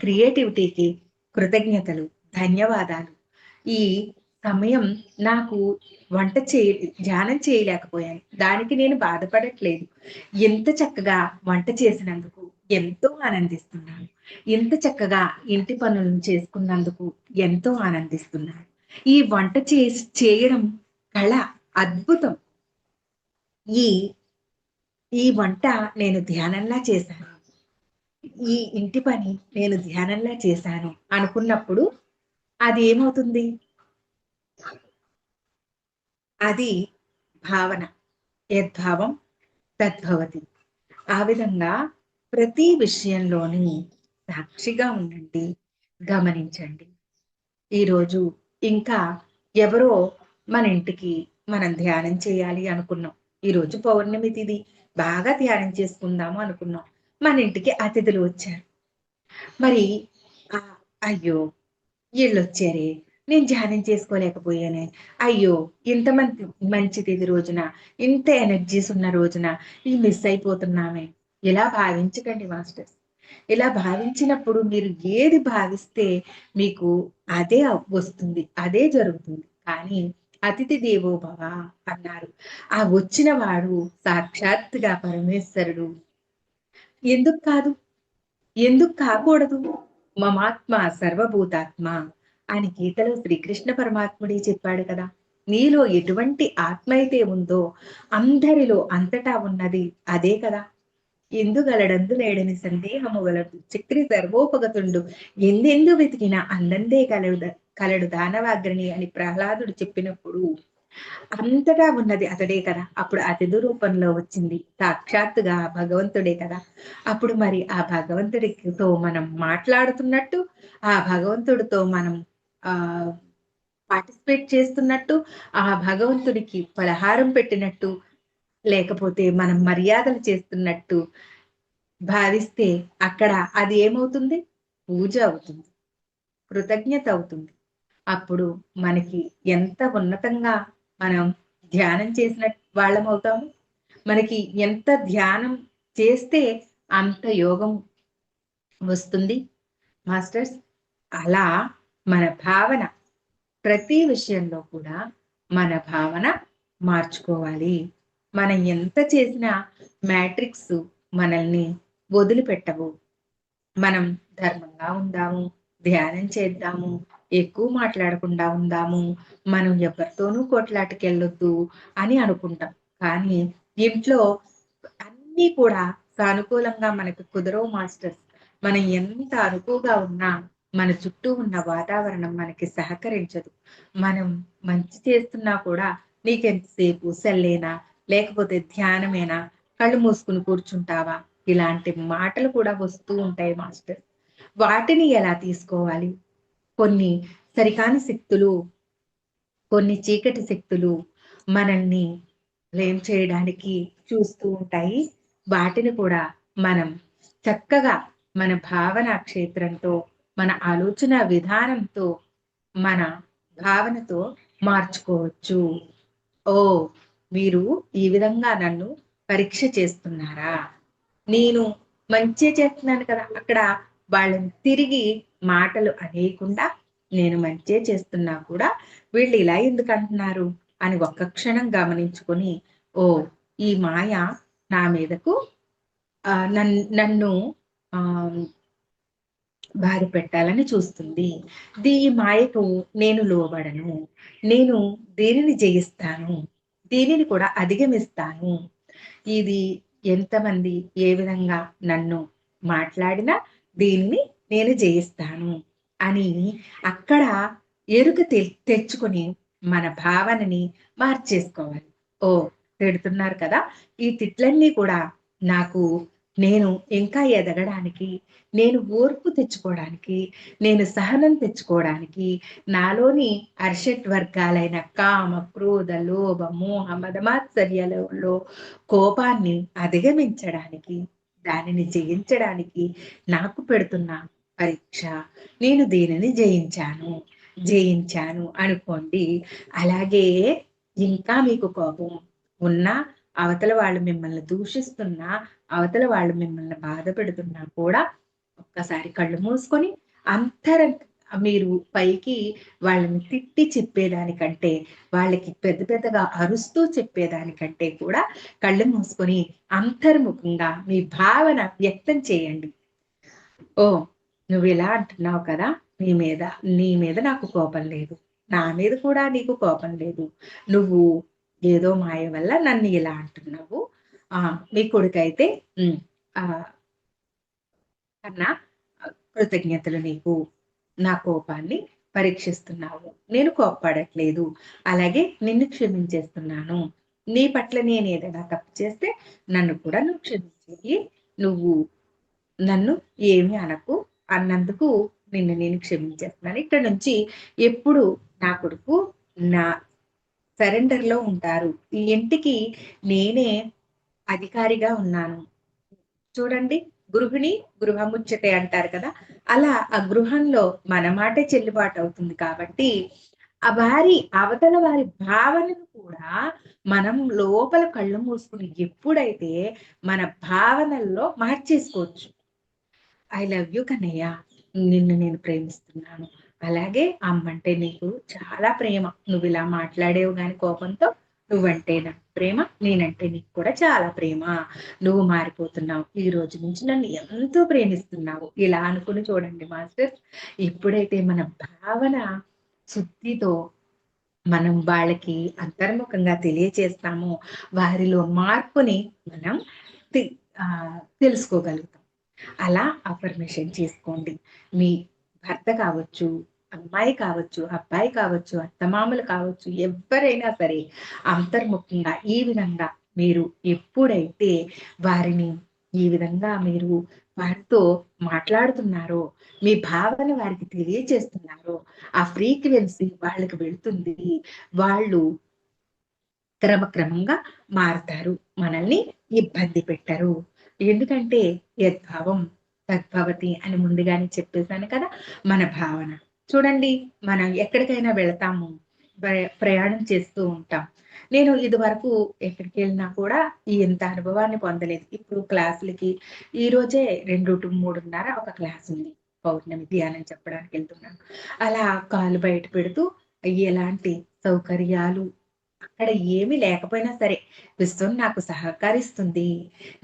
క్రియేటివిటీకి కృతజ్ఞతలు, ధన్యవాదాలు. ఈ సమయం నాకు ధ్యానం చేయలేకపోయాను. దానికి నేను బాధపడట్లేదు. ఎంత చక్కగా వంట చేసినందుకు ఎంతో ఆనందిస్తున్నాను. ఎంత చక్కగా ఇంటి పనులను చేసుకున్నందుకు ఎంతో ఆనందిస్తున్నాను. ఈ వంట చేయడం కళ, అద్భుతం. ఈ ఈ వంట నేను ధ్యానంలా చేశాను. ఈ ఇంటి పని నేను ధ్యానంలా చేశాను అనుకున్నప్పుడు అది ఏమవుతుంది? అది భావన. యద్భావం తద్భవతి. ఆ విధంగా ప్రతి విషయంలోని సాక్షిగా ఉండండి, గమనించండి. ఈరోజు ఇంకా ఎవరో మన ఇంటికి మనం ధ్యానం చేయాలి అనుకున్నాం. ఈరోజు పౌర్ణమి తిథి, బాగా ధ్యానం చేసుకుందాము అనుకున్నాం. మన ఇంటికి అతిథులు వచ్చారు. మరి అయ్యో ఈళ్ళొచ్చారే, నేను ధ్యానం చేసుకోలేకపోయానే, అయ్యో ఇంత మంచి తిథి రోజున, ఇంత ఎనర్జీస్ ఉన్న రోజున ఈ మిస్ అయిపోతున్నామే. ఇలా భావించకండి మాస్టర్స్. ఇలా భావించినప్పుడు మీరు ఏది భావిస్తే మీకు అదే వస్తుంది, అదే జరుగుతుంది. కానీ అతిథి దేవో భవ అన్నారు. ఆ వచ్చిన వాడు సాక్షాత్తుగా పరమేశ్వరుడు. ఎందుకు కాదు? ఎందుకు కాకూడదు? మమాత్మ సర్వభూతాత్మ అని గీతలో శ్రీకృష్ణ పరమాత్ముడే చెప్పాడు కదా. నీలో ఎటువంటి ఆత్మ అయితే ఉందో అందరిలో అంతటా ఉన్నది అదే కదా. ఎందుగలడందు లేడని సందేహము గలడు చక్రి సర్వోపగతుండు ఎందెందు వెతికినా అందందే కలడు దానవాగ్రణి అని ప్రహ్లాదుడు చెప్పినప్పుడు అంతటా ఉన్నది అతడే కదా! అప్పుడు అతిథి రూపంలో వచ్చింది. సాక్షాత్తుగా భగవంతుడే కదా! అప్పుడు మరి ఆ భగవంతుడితో మనం మాట్లాడుతున్నట్టు, ఆ భగవంతుడితో మనం ఆహ్, పార్టిసిపేట్ చేస్తున్నట్టు, ఆ భగవంతుడికి పలహారం పెట్టినట్టు, లేకపోతే మనం మర్యాదలు చేస్తున్నట్టు భావిస్తే అక్కడ అది ఏమవుతుంది? పూజ అవుతుంది. కృతజ్ఞత అవుతుంది. అప్పుడు మనకి ఎంత ఉన్నతంగా మనం ధ్యానం చేసిన వాళ్ళమవుతాము. మనకి ఎంత ధ్యానం చేస్తే అంత యోగం వస్తుంది మాస్టర్స్. అలా మన భావన ప్రతి విషయంలో కూడా మన భావన మార్చుకోవాలి. మనం ఎంత చేసినా మ్యాట్రిక్స్ మనల్ని వదిలిపెట్టవు. మనం ధర్మంగా ఉందాము, ధ్యానం చేద్దాము, ఎక్కువ మాట్లాడకుండా ఉందాము, మనం ఎవరితోనూ కొట్లాటకెళ్ళొద్దు అని అనుకుంటాం. కానీ ఇంట్లో అన్నీ కూడా సానుకూలంగా మనకు కుదరవు మాస్టర్స్. మనం ఎంత అనుకువగా ఉన్నా మన చుట్టూ ఉన్న వాతావరణం మనకి సహకరించదు. మనం మంచి చేస్తున్నా కూడా నీకెంతసేపు సెల్లేనా? లేకపోతే ధ్యానమేనా? కళ్ళు మూసుకొని కూర్చుంటావా? ఇలాంటి మాటలు కూడా వస్తూ ఉంటాయి మాస్టర్. వాటిని ఎలా తీసుకోవాలి? కొన్ని సరికాని శక్తులు, కొన్ని చీకటి శక్తులు మనల్ని బ్లేమ్ చేయడానికి చూస్తూ ఉంటాయి. వాటిని కూడా మనం చక్కగా మన భావన క్షేత్రంతో, మన ఆలోచన విధానంతో, మన భావనతో మార్చుకోవచ్చు. ఓహ్! మీరు ఈ విధంగా నన్ను పరీక్ష చేస్తున్నారా? నేను మంచే చేస్తున్నాను కదా! అక్కడ వాళ్ళని తిరిగి మాటలు అనేయకుండా, నేను మంచే చేస్తున్నా కూడా వీళ్ళు ఇలా ఎందుకంటున్నారు అని ఒక్క క్షణం గమనించుకొని, ఓహ్! ఈ మాయ నా మీదకు నన్ను ఆహ్, బాధ పెట్టాలని చూస్తుంది. ఈ మాయకు నేను లోబడను. నేను దేనిని జయిస్తాను. దీనిని కూడా అధిగమిస్తాను. ఇది ఎంతమంది ఏ విధంగా నన్ను మాట్లాడినా దీన్ని నేను జయిస్తాను అని అక్కడ ఎరుక తెచ్చుకొని మన భావనని మార్చేసుకోవాలి. ఓహ్! తిడుతున్నారు కదా! ఈ తిట్లన్నీ కూడా నాకు నేను ఇంకా ఎదగడానికి, నేను ఓర్పు తెచ్చుకోవడానికి, నేను సహనం తెచ్చుకోవడానికి, నాలోని అరిషడ్ వర్గాలైన కామ, క్రోధ, లోభ, మోహ, మదమాత్సర్యాలలో కోపాన్ని అధిగమించడానికి, దానిని జయించడానికి నాకు పెడుతున్న పరీక్ష. నేను దీనిని జయించాను అనుకోండి. అలాగే ఇంకా మీకు కోపం ఉన్నా, అవతల వాళ్ళు మిమ్మల్ని దూషిస్తున్నా, అవతల వాళ్ళు మిమ్మల్ని బాధ పెడుతున్నా కూడా ఒక్కసారి కళ్ళు మూసుకొని మీరు పైకి వాళ్ళని తిట్టి చెప్పేదానికంటే, వాళ్ళకి పెద్ద పెద్దగా అరుస్తూ చెప్పేదానికంటే కూడా కళ్ళు మూసుకొని అంతర్ముఖంగా మీ భావన వ్యక్తం చేయండి. ఓహ్! నువ్విలా అంటున్నావు కదా! నీ మీద నాకు కోపం లేదు. నా మీద కూడా నీకు కోపం లేదు. నువ్వు ఏదో మాయ వల్ల నన్ను ఇలా అంటున్నావు. నీ కొడుకైతే హ్మ్. ఆహ్, కన్నా కృతజ్ఞతలు నీకు. నా కోపాన్ని పరీక్షిస్తున్నావు. నేను కోప్పడట్లేదు. అలాగే నిన్ను క్షమించేస్తున్నాను. నీ పట్ల నేనేదైనా తప్పు చేస్తే నన్ను కూడా నువ్వు క్షమించెయ్యి. నువ్వు నన్ను ఏమి అనకు. అన్నందుకు నిన్ను నేను క్షమించేస్తున్నాను. ఇక్కడి నుంచి ఎప్పుడు నా కొడుకు నా సరెండర్‌లో ఉంటారు. ఈ ఇంటికి నేనే అధికారిగా ఉన్నాను. చూడండి, గృహిణి గృహముచ్చటే అంటారు కదా! అలా ఆ గృహంలో మన మాటే చెల్లుబాటు అవుతుంది కాబట్టి, అవతల వారి భావనను కూడా మనం లోపల కళ్ళు మూసుకొని ఎప్పుడైతే మన భావనల్లో మార్చేసుకోవచ్చు. I love you Kannayya. నిన్ను నేను ప్రేమిస్తున్నాను. అలాగే అమ్మంటే నీకు చాలా ప్రేమ. నువ్విలా మాట్లాడేవు గాని కోపంతో. నువ్వంటే నాకు ప్రేమ. నేనంటే నీకు కూడా చాలా ప్రేమ. నువ్వు మారిపోతున్నావు. ఈ రోజు నుంచి నన్ను ఎంతో ప్రేమిస్తున్నావు. ఇలా అనుకుని చూడండి మాస్టర్స్. ఎప్పుడైతే మన భావన శుద్ధితో మనం వాళ్ళకి అంతర్ముఖంగా తెలియచేస్తామో, వారిలో మార్పుని మనం తి తెలుసుకోగలుగుతాం. అలా అఫర్మేషన్ చేసుకోండి. మీ భర్త కావచ్చు, అమ్మాయి కావచ్చు, అబ్బాయి కావచ్చు, అత్తమామలు కావచ్చు, ఎవ్వరైనా సరే అంతర్ముఖంగా ఈ విధంగా మీరు ఎప్పుడైతే వారిని ఈ విధంగా మీరు వారితో మాట్లాడుతున్నారో, మీ భావన వారికి తెలియచేస్తున్నారో, ఆ ఫ్రీక్వెన్సీ వాళ్ళకి వెళ్తుంది. వాళ్ళు క్రమక్రమంగా మారతారు. మనల్ని ఇబ్బంది పెట్టరు. ఎందుకంటే యద్భావం తద్భవతి అని ముందుగానే చెప్పేసాను కదా! మన భావన. చూడండి, మనం ఎక్కడికైనా వెళతాము. ప్రయాణం చేస్తూ ఉంటాం. నేను ఇదివరకు ఎక్కడికెళ్ళినా కూడా ఇంత అనుభవాన్ని పొందలేదు. ఇప్పుడు క్లాసులకి ఈరోజే 2-3:30 ఒక క్లాస్ ఉంది. పౌర్ణమి ధ్యానం చెప్పడానికి వెళ్తున్నాను. అలా కాళ్ళు బయట పెడుతూ ఎలాంటి సౌకర్యాలు అక్కడ ఏమీ లేకపోయినా సరే, విశ్వం నాకు సహకరిస్తుంది.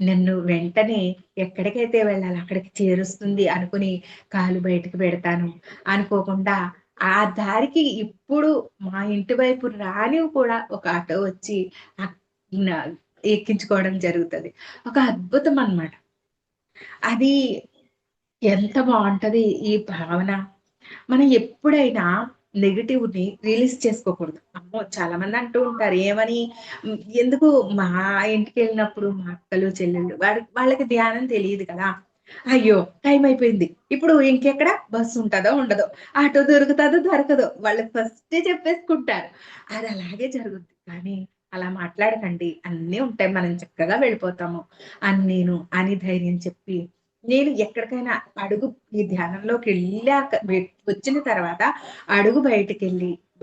నన్ను వెంటనే ఎక్కడికైతే వెళ్ళాలో అక్కడికి చేరుస్తుంది అనుకుని కాలు బయటకు పెడతాను. అనుకోకుండా ఆ దారికి ఇప్పుడు మా ఇంటి వైపు రానివి కూడా ఒక ఆటో వచ్చి ఆహ్, న ఎక్కించుకోవడం జరుగుతది. ఒక అద్భుతం అన్నమాట. అది ఎంత బావుంటది ఈ భావన. మనం ఎప్పుడైనా నెగెటివ్‌ని రిలీజ్ చేసుకోకూడదు. అమ్మో! చాలా మంది అంటూ ఉంటారు. ఏమని? ఎందుకు మా ఇంటికెళ్ళినప్పుడు మా అక్కలు, చెల్లెళ్ళు వాళ్ళకి ధ్యానం తెలీదు కదా! అయ్యో! టైం అయిపోయింది. ఇప్పుడు ఇంకెక్కడ బస్సు ఉంటదో, ఉండదో, ఆటో దొరుకుతదో, దొరకదో వాళ్ళకి ఫస్టే చెప్పేసుకుంటారు. అది అలాగే జరుగుద్ది. కానీ అలా మాట్లాడకండి. అన్నీ ఉంటాయి. మనం చక్కగా వెళ్ళిపోతాము అని ధైర్యం చెప్పి నేను ఎక్కడికైనా అడుగు ఈ ధ్యానంలోకెళ్ళాక వచ్చిన తర్వాత అడుగు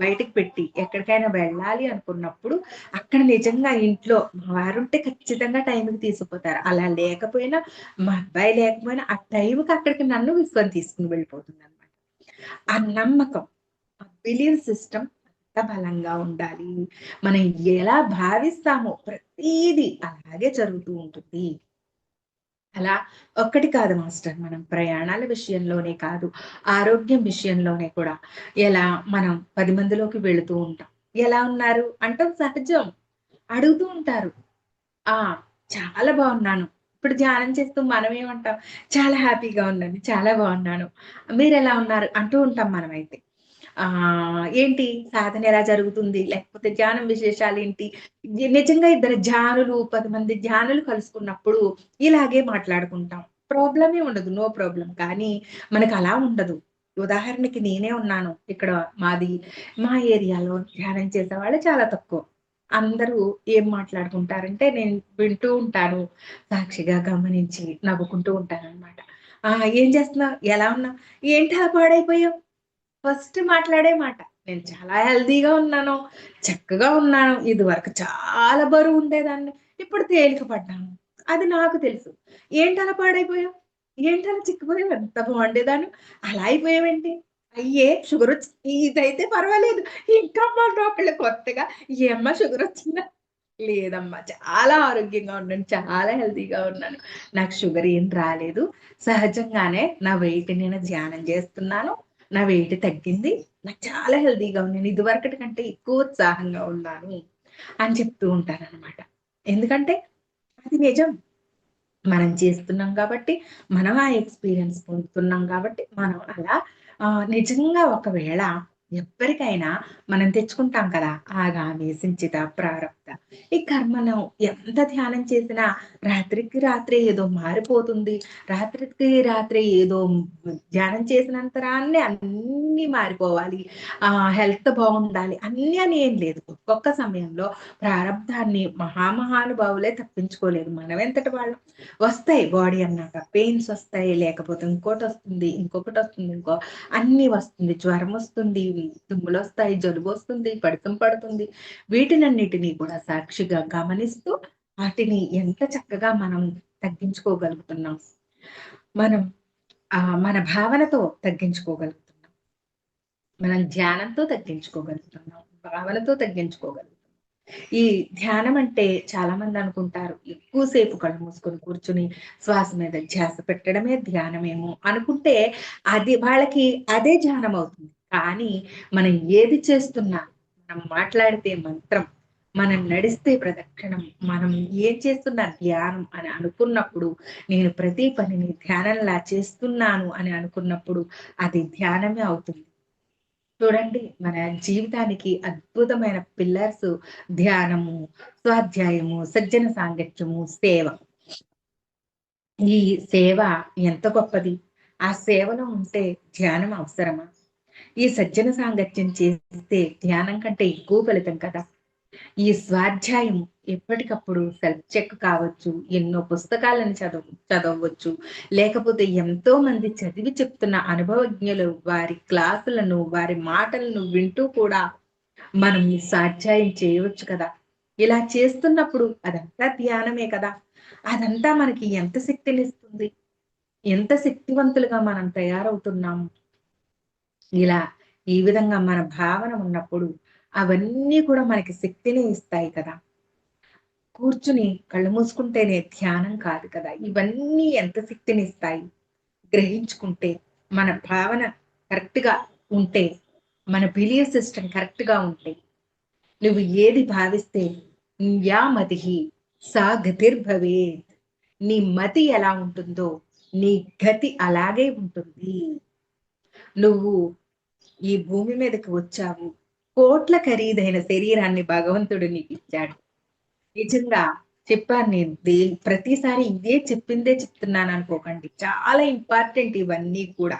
బయటికి పెట్టి ఎక్కడికైనా వెళ్ళాలి అనుకున్నప్పుడు అక్కడ నిజంగా ఇంట్లో మా వారుంటే ఖచ్చితంగా టైంకి తీసుకుపోతారు. అలా లేకపోయినా మా అబ్బాయి లేకపోయినా ఆ టైంకి అక్కడికి నన్ను విశ్వం తీసుకొని వెళ్ళిపోతుందనమాట. ఆ నమ్మకం, ఆ బిలీవ్ సిస్టమ్ అంత బలంగా ఉండాలి. మనం ఎలా భావిస్తామో ప్రతీదీ అలాగే జరుగుతూ ఉంటుంది. అలా ఒక్కటి కాదు మాస్టర్. మనం ప్రయాణాల విషయంలోనే కాదు, ఆరోగ్యం విషయంలోనే కూడా ఎలా మనం 10 మందిలోకి వెళుతూ ఉంటాం. ఎలా ఉన్నారు? అంటాం సహజం. అడుగుతూ ఉంటారు. ఆ! చాలా బావున్నాను. ఇప్పుడు ధ్యానం చేస్తూ మనమేమంటాం? చాలా హ్యాపీగా ఉన్నాను. చాలా బావున్నాను. మీరెలా ఉన్నారు? అంటూ ఉంటాం మనమైతే. ఏంటి సాధన ఎలా జరుగుతుంది? లేకపోతే ధ్యానం విశేషాలేంటి? నిజంగా ఇద్దరు ధ్యానులు, 10 మంది ధ్యానులు కలుసుకున్నప్పుడు ఇలాగే మాట్లాడుకుంటాం. ప్రాబ్లమే ఉండదు. No problem. కానీ మనకలా ఉండదు. ఉదాహరణకి నేనే ఉన్నాను. ఇక్కడ మా ఏరియాలో ధ్యానం చేసేవాళ్ళు చాలా తక్కువ. అందరూ ఏం మాట్లాడుకుంటారంటే నేను వింటూ ఉంటాను. సాక్షిగా గమనించి నవ్వుకుంటూ ఉంటాననమాట. "ఏం చేస్తున్నావు? ఎలా ఉన్నావు? ఏంటి అలా పాడైపోయావు?" ఫస్ట్ మాట్లాడే మాట. నేను చాలా హెల్తీగా ఉన్నాను. చక్కగా ఉన్నాను. ఇదివరకు చాలా బరువుండేదాన్ని. ఇప్పుడు తేలిక పడ్డాను. అది నాకు తెలుసు. ఏంటలా పాడైపోయావు? ఏంటలా చిక్కిపోయావు? ఎంత బాగుండేదానివి. అలా అయిపోయావేంటి? అయ్యే ఇదైతే పర్వాలేదు. ఇంకా ఒకళ్ళు కొత్తగా ఏమ్మా షుగరొచ్చిందా? లేదమ్మా. చాలా ఆరోగ్యంగా ఉన్నాను. చాలా హెల్తీగా ఉన్నాను. నాకు షుగర్ ఏం రాలేదు. సహజంగానే నా వెయిట్ నేను ధ్యానం చేస్తున్నాను. నా వెయిట్ తగ్గింది. నాకు చాలా హెల్తీగా ఉన్నాను. ఇదివరకటి కంటే ఎక్కువ ఉత్సాహంగా ఉన్నాను అని చెప్తూ ఉంటాననమాట. ఎందుకంటే అది నిజం. మనం చేస్తున్నాం కాబట్టి, మనం ఆ ఎక్స్‌పీరియన్స్ పొందుతున్నాం కాబట్టి, మనం అలా నిజంగా ఒకవేళ ఎవ్వరికైనా మనం తెచ్చుకుంటాం కదా! ఆగామి, సించిత, ప్రారబ్ధ. ఈ కర్మను ఎంత ధ్యానం చేసినా రాత్రికి రాత్రే ఏదో మారిపోతుంది. రాత్రికి రాత్రే ఏదో ధ్యానం చేసినంతరాన్నే అన్నీ మారిపోవాలి. హెల్త్ బావుండాలి. అన్నీ అని ఏం లేదు. ఒక్కొక్క సమయంలో ప్రారబ్ధాన్ని మహామహానుభావులే తప్పించుకోలేదు. మనమెంతటి వాళ్ళం. వస్తాయి బాడీ అన్నాక. పెయిన్స్ వస్తాయి. లేకపోతే ఇంకోటొస్తుంది. ఇంకొకటొస్తుంది. అన్నీ వస్తుంది. జ్వరమొస్తుంది. తుమ్ములొస్తాయి. జలుబొస్తుంది. పడితం పడుతుంది. వీటినన్నిటిని కూడా సాక్షిగా గమనిస్తూ వాటిని ఎంత చక్కగా మనం తగ్గించుకోగలుగుతున్నాం. మనం మన భావనతో తగ్గించుకోగలుగుతున్నాం. మనం ధ్యానంతో తగ్గించుకోగలుగుతున్నాం. భావనతో తగ్గించుకోగలుగుతున్నాం. ఈ ధ్యానం అంటే చాలా మంది అనుకుంటారు. ఎక్కువ సేపు కళ్ళు మూసుకొని కూర్చొని శ్వాస మీద ధ్యాస పెట్టడమే ధ్యానమేమో అనుకుంటే అది వాళ్ళకి అదే ధ్యానం అవుతుంది. కానీ మనం ఏది చేస్తున్నా, మనం మాట్లాడితే మంత్రం, మనం నడిస్తే ప్రదక్షిణం, మనం ఏం చేస్తున్నా ధ్యానం అని అనుకున్నప్పుడు, నేను ప్రతి పనిని ధ్యానంలా చేస్తున్నాను అని అనుకున్నప్పుడు అది ధ్యానమే అవుతుంది. చూడండి, మన జీవితానికి అద్భుతమైన పిల్లర్స్ ధ్యానము, స్వాధ్యాయము, సజ్జన సాంగత్యము, సేవ. ఈ సేవ ఎంత గొప్పది! ఆ సేవలో ఉంటే ధ్యానం అవసరమా? ఈ సజ్జన సాంగత్యం చేస్తే ధ్యానం కంటే ఎక్కువ ఫలితం కదా! ఈ స్వాధ్యాయం ఎప్పటికప్పుడు సెల్ఫ్ చెక్ కావచ్చు, ఎన్నో పుస్తకాలను చదవవచ్చు, లేకపోతే ఎంతో మంది చదివి చెప్తున్న అనుభవజ్ఞులు వారి క్లాసులను, వారి మాటలను వింటూ కూడా మనం ఈ స్వాధ్యాయం చేయవచ్చు కదా! ఇలా చేస్తున్నప్పుడు అదంతా ధ్యానమే కదా! అదంతా మనకి ఎంత శక్తినిస్తుంది? ఎంత శక్తివంతులుగా మనం తయారవుతున్నాము. ఇలా ఈ విధంగా మన భావన ఉన్నప్పుడు అవన్నీ కూడా మనకి శక్తిని ఇస్తాయి కదా! కూర్చుని కళ్ళు మూసుకుంటేనే ధ్యానం కాదు కదా! ఇవన్నీ ఎంత శక్తినిస్తాయి. గ్రహించుకుంటే, మన భావన కరెక్ట్‌గా ఉంటే, మన బిలీఫ్ సిస్టమ్ కరెక్ట్‌గా ఉంటే, నువ్వు ఏది భావిస్తే యా మతిః సా గతిర్భవేత్. నీ మతి ఎలా ఉంటుందో, నీ గతి అలాగే ఉంటుంది. నువ్వు ఈ భూమి మీదకి వచ్చావు. కోట్ల ఖరీదైన శరీరాన్ని భగవంతుడు నీకిచ్చాడు. నిజంగా చెప్పాను నేను. ప్రతిసారి ఇదే చెప్పిందే చెప్తున్నాననుకోకండి. చాలా ఇంపార్టెంట్ ఇవన్నీ కూడా.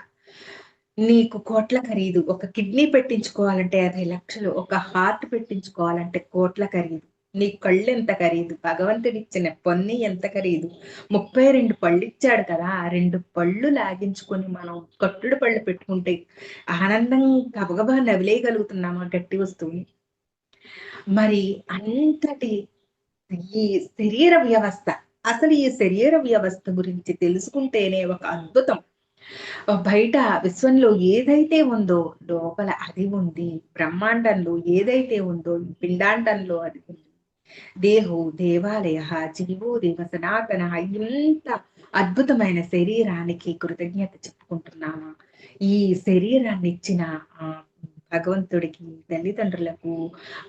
నీకు కోట్ల ఖరీదు. ఒక కిడ్నీ పెట్టించుకోవాలంటే 50,00,000. ఒక హార్ట్ పెట్టించుకోవాలంటే కోట్ల ఖరీదు. నీ కళ్ళెంత ఖరీదు. భగవంతుడిచ్చిన పన్ను ఎంత ఖరీదు. 32 పళ్ళిచ్చాడు కదా! ఆ 2 పళ్ళు లాగించుకొని మనం కట్టుడు పళ్ళు పెట్టుకుంటే ఆనందం గబగబా నవిలేయగలుగుతున్నామా గట్టి వస్తువుని? మరి అంతటి ఈ శరీర వ్యవస్థ, అసలు ఈ శరీర వ్యవస్థ గురించి తెలుసుకుంటేనే ఒక అద్భుతం. బయట విశ్వంలో ఏదైతే ఉందో లోపల అది ఉంది. బ్రహ్మాండంలో ఏదైతే ఉందో ఈ పిండాండంలో అది ఉంది. దేహో దేవాలయః, జీవో దేవ సనాతనః. ఇంత అద్భుతమైన శరీరానికి కృతజ్ఞత చెప్పుకుంటున్నామా? ఈ శరీరాన్ని ఇచ్చిన భగవంతుడికి, తల్లిదండ్రులకు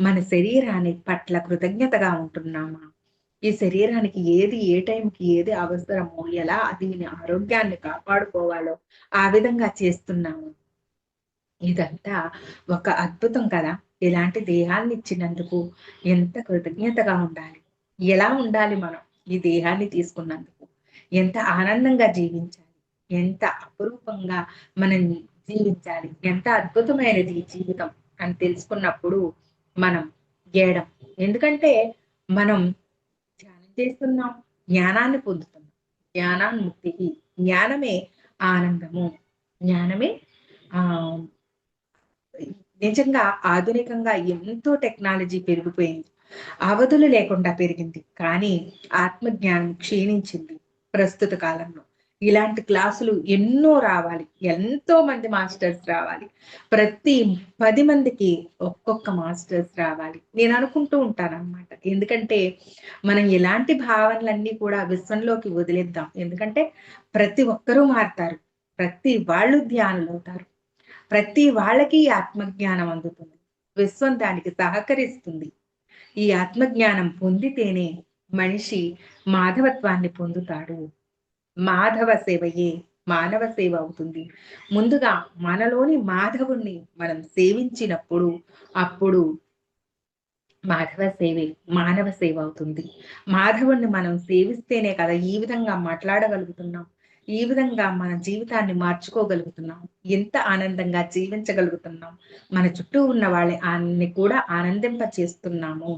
మన శరీరాన్ని పట్ల కృతజ్ఞతగా ఉంటున్నామా? ఈ శరీరానికి ఏది ఏ టైంకి ఏది అవసరమో, ఎలా దీని ఆరోగ్యాన్ని కాపాడుకోవాలో ఆ విధంగా చేస్తున్నాము. ఇదంతా ఒక అద్భుతం కదా! ఇలాంటి దేహాన్ని ఇచ్చినందుకు ఎంత కృతజ్ఞతగా ఉండాలి. ఎలా ఉండాలి మనం ఈ దేహాన్ని తీసుకున్నందుకు? ఎంత ఆనందంగా జీవించాలి. ఎంత అపురూపంగా మనం జీవించాలి. ఎంత అద్భుతమైనది ఈ జీవితం అని తెలుసుకున్నప్పుడు మనం గేయడం. ఎందుకంటే మనం ధ్యానం చేస్తున్నాం. జ్ఞానాన్ని పొందుతున్నాం. జ్ఞానాన్ముక్తిః. జ్ఞానమే ఆనందము. జ్ఞానమే ఆహ్, నిజంగా ఆధునికంగా ఎంతో టెక్నాలజీ పెరిగిపోయింది. అవధులు లేకుండా పెరిగింది. కానీ ఆత్మజ్ఞానం క్షీణించింది ప్రస్తుత కాలంలో. ఇలాంటి క్లాసులు ఎన్నో రావాలి. ఎంతో మంది మాస్టర్స్ రావాలి. ప్రతి 10 మందికి ఒక్కొక్క మాస్టర్స్ రావాలి. నేను అనుకుంటూ ఉంటాననమాట. ఎందుకంటే మనం ఇలాంటి భావనలన్నీ కూడా విశ్వంలోకి వదిలేద్దాం. ఎందుకంటే ప్రతి ఒక్కరూ మారతారు. ప్రతి వాళ్ళు ధ్యానులవుతారు. ప్రతి వాళ్ళకి ఈ ఆత్మజ్ఞానం అందుతుంది. విశ్వం దానికి సహకరిస్తుంది. ఈ ఆత్మజ్ఞానం పొందితేనే మనిషి మాధవత్వాన్ని పొందుతాడు. మాధవ సేవయే మానవ సేవ అవుతుంది. ముందుగా మనలోని మాధవుణ్ణి మనం సేవించినప్పుడు అప్పుడు మాధవ సేవే మానవ సేవ అవుతుంది. మాధవుణ్ణి మనం సేవిస్తేనే కదా ఈ విధంగా మాట్లాడగలుగుతున్నాం. ఈ విధంగా మన జీవితాన్ని మార్చుకోగలుగుతున్నాం. ఎంత ఆనందంగా జీవించగలుగుతున్నాం. మన చుట్టూ ఉన్న వాళ్ళని కూడా ఆనందింప చేస్తున్నాము.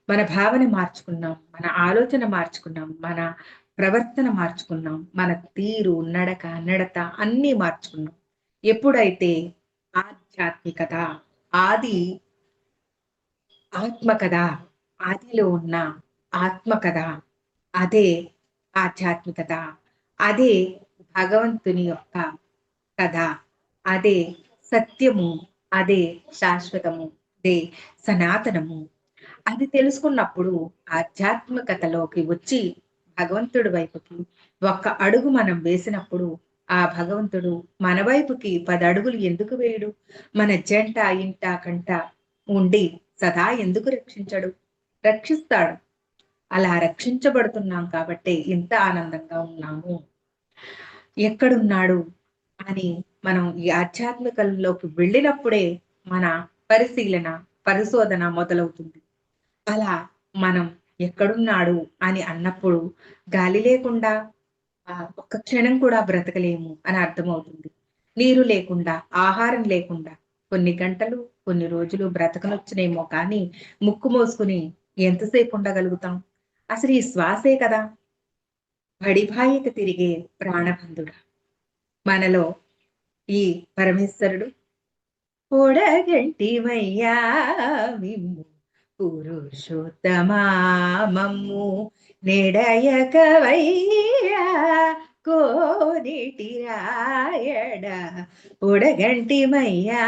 మన భావన మార్చుకున్నాం. మన ఆలోచన మార్చుకున్నాం. మన ప్రవర్తన మార్చుకున్నాం. మన తీరు, నడక, నడత అన్నీ మార్చుకున్నాం. ఎప్పుడైతే ఆధ్యాత్మికత, ఆది ఆత్మ కదా! ఆదిలో ఉన్న ఆత్మ కదా! అదే ఆధ్యాత్మికత. అదే భగవంతుని యొక్క కథ. అదే సత్యము. అదే శాశ్వతము. అదే సనాతనము. అది తెలుసుకున్నప్పుడు ఆధ్యాత్మికతలోకి వచ్చి భగవంతుడి వైపుకి ఒక్క అడుగు మనం వేసినప్పుడు ఆ భగవంతుడు మన వైపుకి 10 అడుగులు ఎందుకు వేయడు? మన జంట, ఇంట, కంట ఉండి సదా ఎందుకు రక్షించడు? రక్షిస్తాడు. అలా రక్షించబడుతున్నాం కాబట్టే ఇంత ఆనందంగా ఉన్నాము. ఎక్కడున్నాడు అని మనం ఈ ఆధ్యాత్మికంలోకి వెళ్ళినప్పుడే మన పరిశీలన, పరిశోధన మొదలవుతుంది. అలా మనం ఎక్కడున్నాడు అని అన్నప్పుడు గాలి లేకుండా ఒక్క క్షణం కూడా బ్రతకలేము అని అర్థమవుతుంది. నీరు లేకుండా, ఆహారం లేకుండా కొన్ని గంటలు, కొన్ని రోజులు బ్రతకనొచ్చునేమో కానీ ముక్కు మూసుకొని ఎంతసేపు ఉండగలుగుతాం? అసలు ఈ శ్వాసే కదా! బడిబాయికి తిరిగే ప్రాణబంధుడు. మనలో ఈ పరమేశ్వరుడు పొడగంటివయ్యా మిమ్ము పురుషోత్తమా మమ్ము నెడయకవయ్యా కోనేటి రాయడ పొడగంటిమయ్యా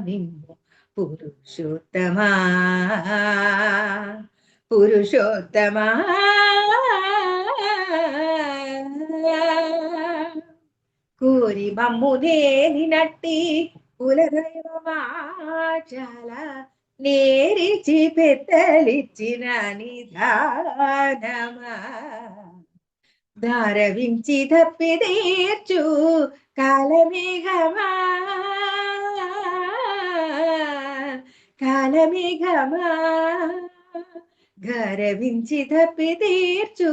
మిమ్ము పురుషోత్తమా పురుషోత్తమా కోరి మమ్మునేని నట్టి కులదైవమాచాల నేరిచి పెద్దలిచ్చిన నిధానమా దారవించి తప్పిదీర్చు కాలమేఘమా కాలమేఘమా గరవించి తప్పిదీర్చు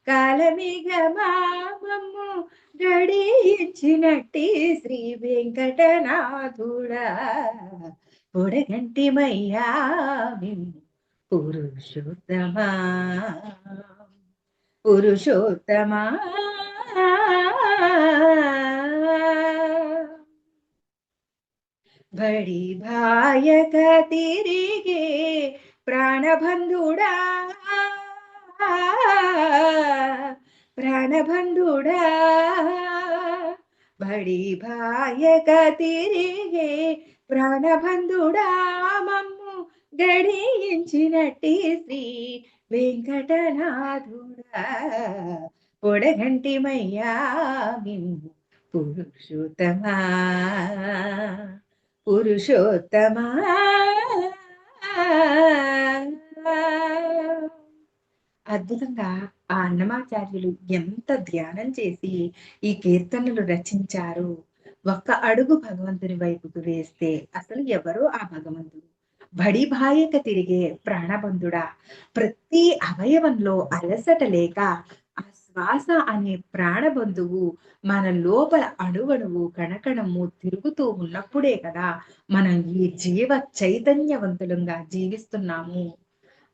కాలమేఘమా మమ్ము గడించినట్టి శ్రీ వెంకటనాథుడా పొడగంటిమయ్యా మిమ్ము పురుషోత్తమా పురుషోత్తమా బడి భాయక తిరిగే ప్రాణబంధుడా ప్రాణబంధుడా బడి భాయక తిరిగే ప్రాణబంధుడా మమ్ము గడించినట్టి శ్రీ వెంకటనాథుడా పొడగంటిమయ్యా మిమ్ము పురుషోత్తమా పురుషోత్తమా అద్భుతంగా ఆ అన్నమాచార్యులు ఎంత ధ్యానం చేసి ఈ కీర్తనలు రచించారు. ఒక్క అడుగు భగవంతుని వైపుకు వేస్తే అసలు ఎవరో ఆ భగవంతుడు బడిబాయక తిరిగే ప్రాణబంధుడా ప్రతి అవయవంలో అలసట లేక ఆ శ్వాస అనే ప్రాణబంధువు మన లోపల అణువణువు కణకణము తిరుగుతూ ఉన్నప్పుడే కదా మనం ఈ జీవ చైతన్యవంతులంగా జీవిస్తున్నాము.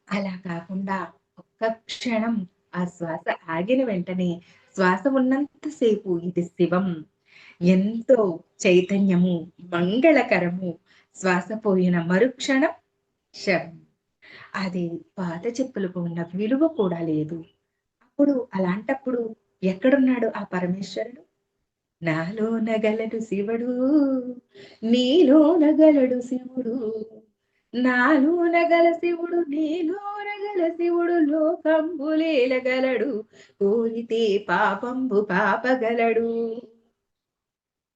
అలా కాకుండా ఒక్క క్షణం ఆ శ్వాస ఆగిన వెంటనే శ్వాస ఉన్నంతసేపు ఇది శివం ఎంతో చైతన్యము మంగళకరము. శ్వాస పోయిన మరుక్షణం శవం. అది పాత చెప్పులకు ఉన్న విలువ కూడా లేదు. అప్పుడు అలాంటప్పుడు ఎక్కడున్నాడు ఆ పరమేశ్వరుడు? నాలో నగలడు శివుడు, నీలో నగలడు శివుడు, నాలో నగల శివుడు, నీలో నగల శివుడు, లోకంబులేలగలడు, కోరితే పాపంబు పాపగలడు.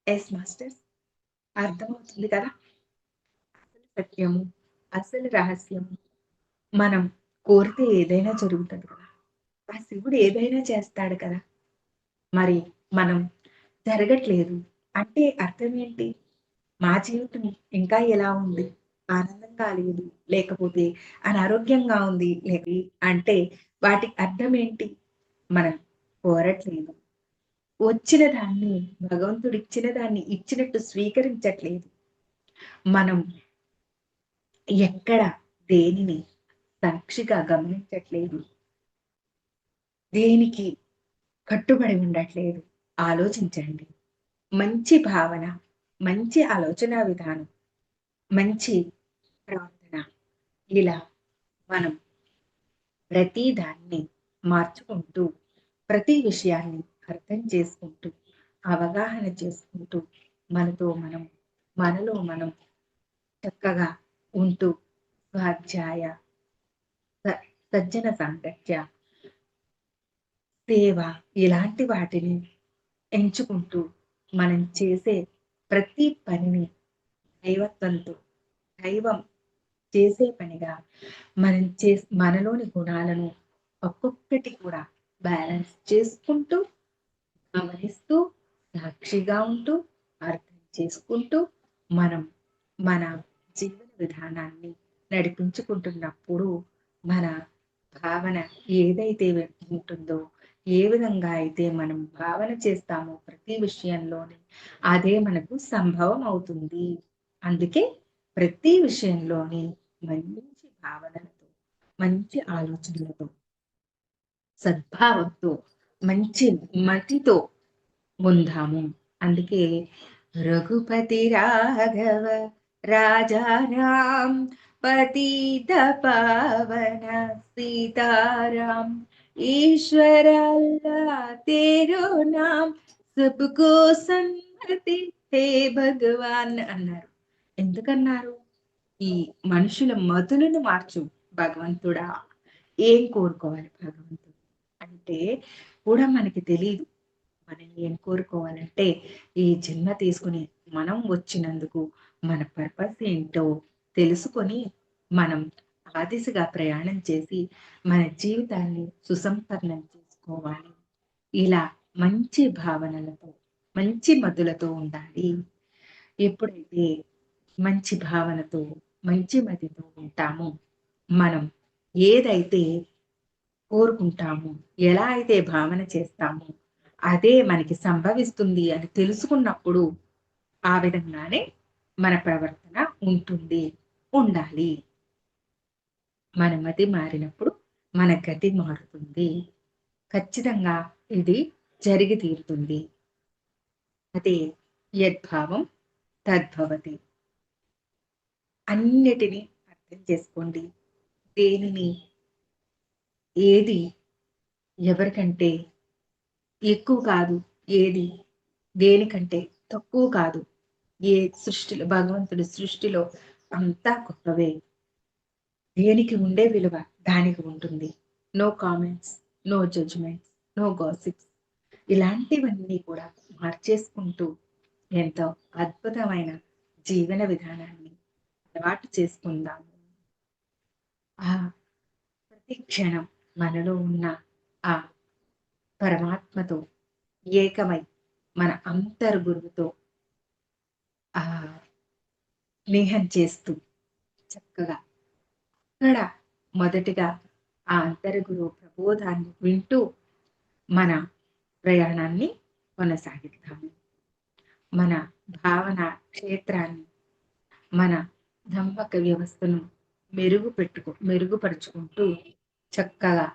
ఎస్ మాస్టర్స్, అర్థమవుతుంది కదా అసలు సత్యము, అసలు రహస్యము. మనం కోరితే ఏదైనా జరుగుతుంది కదా, ఆ శివుడు ఏదైనా చేస్తాడు కదా. మరి మనం జరగట్లేదు అంటే అర్థం ఏంటి? మా జీవితం ఇంకా ఎలా ఉంది? ఆనందంగా లేదు, లేకపోతే అనారోగ్యంగా ఉంది అంటే వాటికి అర్థం ఏంటి? మనం కోరట్లేదు. వచ్చిన దాన్ని, భగవంతుడు ఇచ్చిన దాన్ని ఇచ్చినట్టు స్వీకరించట్లేదు. మనం ఎక్కడ దేనిని సాక్షిగా గమనించట్లేదు, దేనికి కట్టుబడి ఉండట్లేదు. ఆలోచించండి. మంచి భావన, మంచి ఆలోచన విధానం, మంచి ప్రవర్తన, ఇలా మనం ప్రతి దాన్ని మార్చుకుంటూ, ప్రతి విషయాన్ని అర్థం చేసుకుంటూ, అవగాహన చేసుకుంటూ, మనలో మనం చక్కగా ఉంటూ స్వాధ్యాయ, సజ్జన సాంగత్య, సేవ ఇలాంటి వాటిని ఎంచుకుంటూ మనం చేసే ప్రతి పనిని దైవత్వంతో, దైవం చేసే పనిగా మనలోని గుణాలను ఒక్కొక్కటి కూడా బ్యాలెన్స్ చేసుకుంటూ, గమనిస్తూ, సాక్షిగా ఉంటూ, అర్థం చేసుకుంటూ మనం మన జీవన విధానాన్ని నడిపించుకుంటున్నప్పుడు మన భావన ఏదైతే ఉంటుందో, ఏ విధంగా అయితే మనం భావన చేస్తామో ప్రతి విషయంలోని అదే మనకు సంభవం అవుతుంది. అందుకే ప్రతి విషయంలోని మంచి భావనలతో, మంచి ఆలోచనలతో, సద్భావంతో, మంచి మతితో ఉందాము. అందుకే రఘుపతి రాఘవ రాజారాం పతిత పావన సీతారాం ఈశ్వర అల్లాహ్ తేరో నామ్ సబ్కో సన్మతి హే భగవాన్ అన్నారు. ఎందుకన్నారు? ఈ మనుషుల మతులను మార్చు భగవంతుడా. ఏం కోరుకోవాలి భగవంతుడు అంటే కూడా మనకి తెలియదు. మనం ఏం కోరుకోవాలంటే ఈ జన్మ తీసుకుని మనం వచ్చినందుకు మన పర్పస్ ఏంటో తెలుసుకొని మనం ఆ దిశగా ప్రయాణం చేసి మన జీవితాన్ని సుసంపన్నం చేసుకోవాలి. ఇలా మంచి భావనలతో, మంచి మధులతో ఉండాలి. ఎప్పుడైతే మంచి భావనతో, మంచి మతితో ఉంటామో మనం ఏదైతే కోరుకుంటామో, ఎలా అయితే భావన చేస్తామో అదే మనకి సంభవిస్తుంది అని తెలుసుకున్నప్పుడు ఆ విధంగానే మన ప్రవర్తన ఉంటుంది, ఉండాలి. మన మతి మారినప్పుడు మన గతి మారుతుంది. ఖచ్చితంగా ఇది జరిగి తీరుతుంది. అదే యద్భావం తద్భవతి. అన్నిటినీ అర్థం చేసుకోండి. దేనిని ఏది ఎవరికంటే ఎక్కువ కాదు, ఏది దేనికంటే తక్కువ కాదు. ఏ సృష్టిలో భగవంతుడి సృష్టిలో అంతా గొప్పవే. దేనికి ఉండే విలువ దానికి ఉంటుంది. No comments, no judgements, no gossips. ఇలాంటివన్నీ కూడా మార్చేసుకుంటూ ఎంతో అద్భుతమైన జీవన విధానాన్ని అలవాటు చేసుకుందాము. ఆ ప్రతి క్షణం మనలో ఉన్న ఆ పరమాత్మతో ఏకమై మన అంతర్గురువుతో ఆ స్నేహం చేస్తూ చక్కగా అక్కడ మొదటిగా ఆ అంతర్గురు ప్రబోధాన్ని వింటూ మన ప్రయాణాన్ని కొనసాగిద్దాము. మన భావన క్షేత్రాన్ని, మన ధమ్మక వ్యవస్థను మెరుగుపరుచుకుంటూ చక్కగా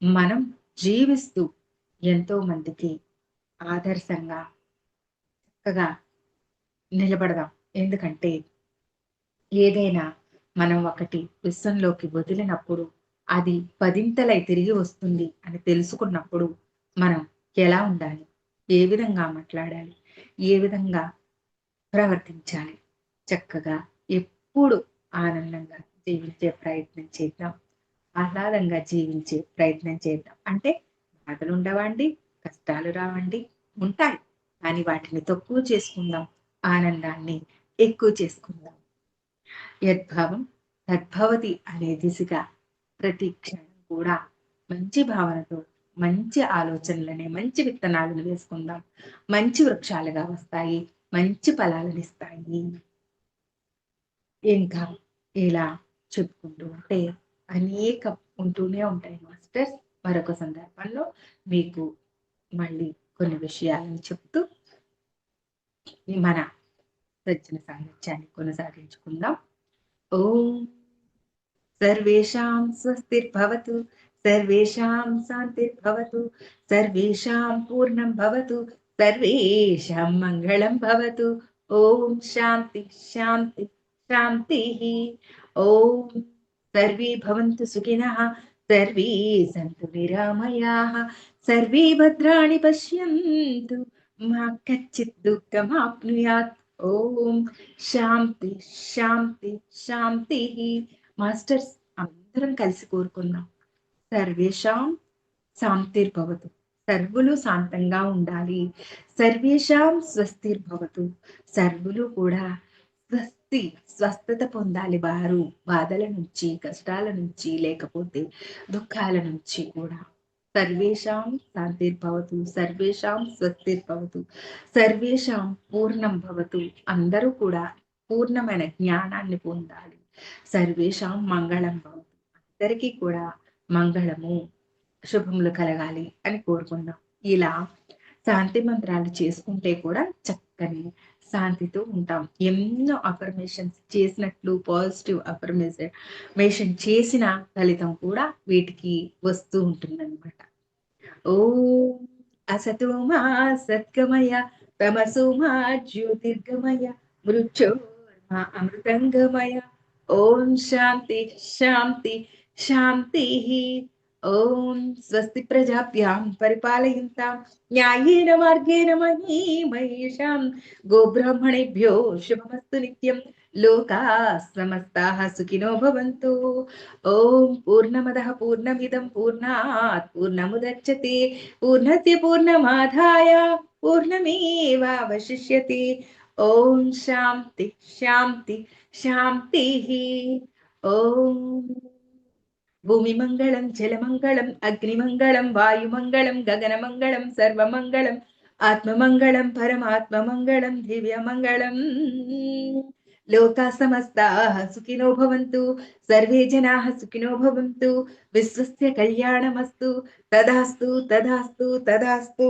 మనం జీవిస్తూ ఎంతో మందికి ఆదర్శంగా చక్కగా నిలబడదాం. ఎందుకంటే ఏదైనా మనం ఒకటి విశ్వంలోకి వదిలినప్పుడు అది పదింతలై తిరిగి వస్తుంది అని తెలుసుకున్నప్పుడు మనం ఎలా ఉండాలి, ఏ విధంగా మాట్లాడాలి, ఏ విధంగా ప్రవర్తించాలి. చక్కగా ఎప్పుడు ఆనందంగా జీవించే ప్రయత్నం చేద్దాం. ఆహ్లాదంగా జీవించే ప్రయత్నం చేద్దాం. అంటే బాధలు ఉండవండి, కష్టాలు రావండి, ఉంటాయి. కానీ వాటిని తక్కువ చేసుకుందాం, ఆనందాన్ని ఎక్కువ చేసుకుందాం. యద్భావం తద్భవతి అనే దిశగా ప్రతి క్షణం కూడా మంచి భావనతో, మంచి ఆలోచనలనే, మంచి విత్తనాలను వేసుకుందాం. మంచి వృక్షాలుగా వస్తాయి, మంచి ఫలాలను ఇస్తాయి. ఇంకా ఇలా చెప్పుకుంటూ ఉంటే అనేకం ఉంటూనే ఉంటాయి మాస్టర్స్. మరొక సందర్భంలో మీకు మళ్ళీ కొన్ని విషయాలను చెప్తూ మన సజ్జన సాహిత్యాన్ని కొనసాగించుకుందాం. ఓం సర్వేషాం స్వస్తిర్భవతు, సర్వేషాం శాంతిర్భవతు, సర్వేషాం పూర్ణం భవతు, సర్వేషాం మంగళం భవతు. ఓం శాంతి శాంతి శాంతి. ఓం సర్వే భవంతు సుఖినః, సర్వే సంతు నిరామయాః, సర్వే భద్రాణి పశ్యంతు మా కచ్చిత్ దుఃఖమాప్నుయాత్. ఓం శాంతి శాంతి శాంతి. మాస్టర్స్ అందరం కలిసి కోరుకున్నాం. సర్వేషాం శాంతిర్భవతు, సర్వులు శాంతంగా ఉండాలి. సర్వేషాం స్వస్తిర్భవతు, సర్వులు కూడా స్వస్థత పొందాలి. బాధల నుంచి, కష్టాల నుంచి, లేకపోతే దుఃఖాల నుంచి కూడా సర్వేషాం శాంతిర్భవతు, సర్వేషాం స్వస్తిర్భవతు, సర్వేషాం పూర్ణం భవతు. అందరూ కూడా పూర్ణమైన జ్ఞానాన్ని పొందాలి. సర్వేషాం మంగళం భవతు, అందరికీ కూడా మంగళము శుభములు కలగాలి అని కోరుకుందాం. ఇలా శాంతి మంత్రాలు చేసుకుంటే కూడా చక్కని శాంతితో ఉంటాం. ఎన్నో అఫర్మేషన్స్ చేసినట్లు పాజిటివ్ అఫర్మేషన్ చేసిన ఫలితం కూడా వీటికి వస్తూ ఉంటుందన్నమాట. ఓం అసతోమా సద్గమయ, తమసోమా జ్యోతిర్గమయ, మృత్యోర్మా అమృతంగమయ. ఓం శాంతి శాంతి శాంతి. ఓం స్వస్తి ప్రజాభ్యాం పరిపాలయంతాం న్యాయేన మార్గేణ మహీమహేషాం గోబ్రాహ్మణేభ్యో శుభమస్తు నిత్యం. లోకాః సమస్తాః సుఖినో భవంతు. ఓం పూర్ణమదః పూర్ణమిదం పూర్ణాత్ పూర్ణముదచ్యతే పూర్ణస్య పూర్ణమాదాయ పూర్ణమేవావశిష్యతే. ఓం శాంతి శాంతి శాంతి. ఓం భూమిమంగళం, జలమంగళం, అగ్నిమంగళం, వాయుమంగళం, గగనమంగళం, సర్వమంగళం, ఆత్మమంగళం, పరమాత్మమంగళం, దివ్యమంగళం. లోకా సమస్తాః సుఖినో భవంతు, సర్వే జనాః సుఖినో భవంతు, విశ్వస్య కళ్యాణమస్తు. తదాస్తు తదాస్తు తదాస్తు.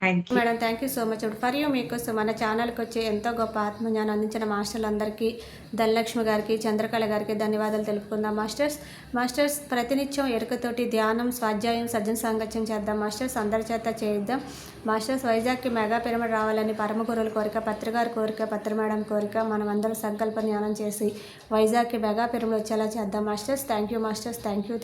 Thank you madam, thank you so much. ఇప్పుడు ఫర్ యూ మీకోసం మన ఛానల్కి వచ్చి ఎంతో గొప్ప ఆత్మజ్ఞానం అందించిన మాస్టర్లందరికీ, ధనలక్ష్మి గారికి, చంద్రకళ గారికి ధన్యవాదాలు తెలుపుకుందాం. మాస్టర్స్ ప్రతినిత్యం ఎరుకతోటి ధ్యానం, స్వాధ్యాయం, సజ్జన సాంగత్యం చేద్దాం. మాస్టర్స్ అందరి చేత చేయిద్దాం. మాస్టర్స్ వైజాగ్కి మెగా పిరమిడ్ రావాలని పరమ గురువుల కోరిక, పత్రికారి కోరిక, పత్రి మేడం కోరిక. మనం అందరం సంకల్ప జ్ఞానం చేసి వైజాగ్కి మెగా పిరమిడ్ వచ్చేలా చేద్దాం. Masters thank you. Masters thank you.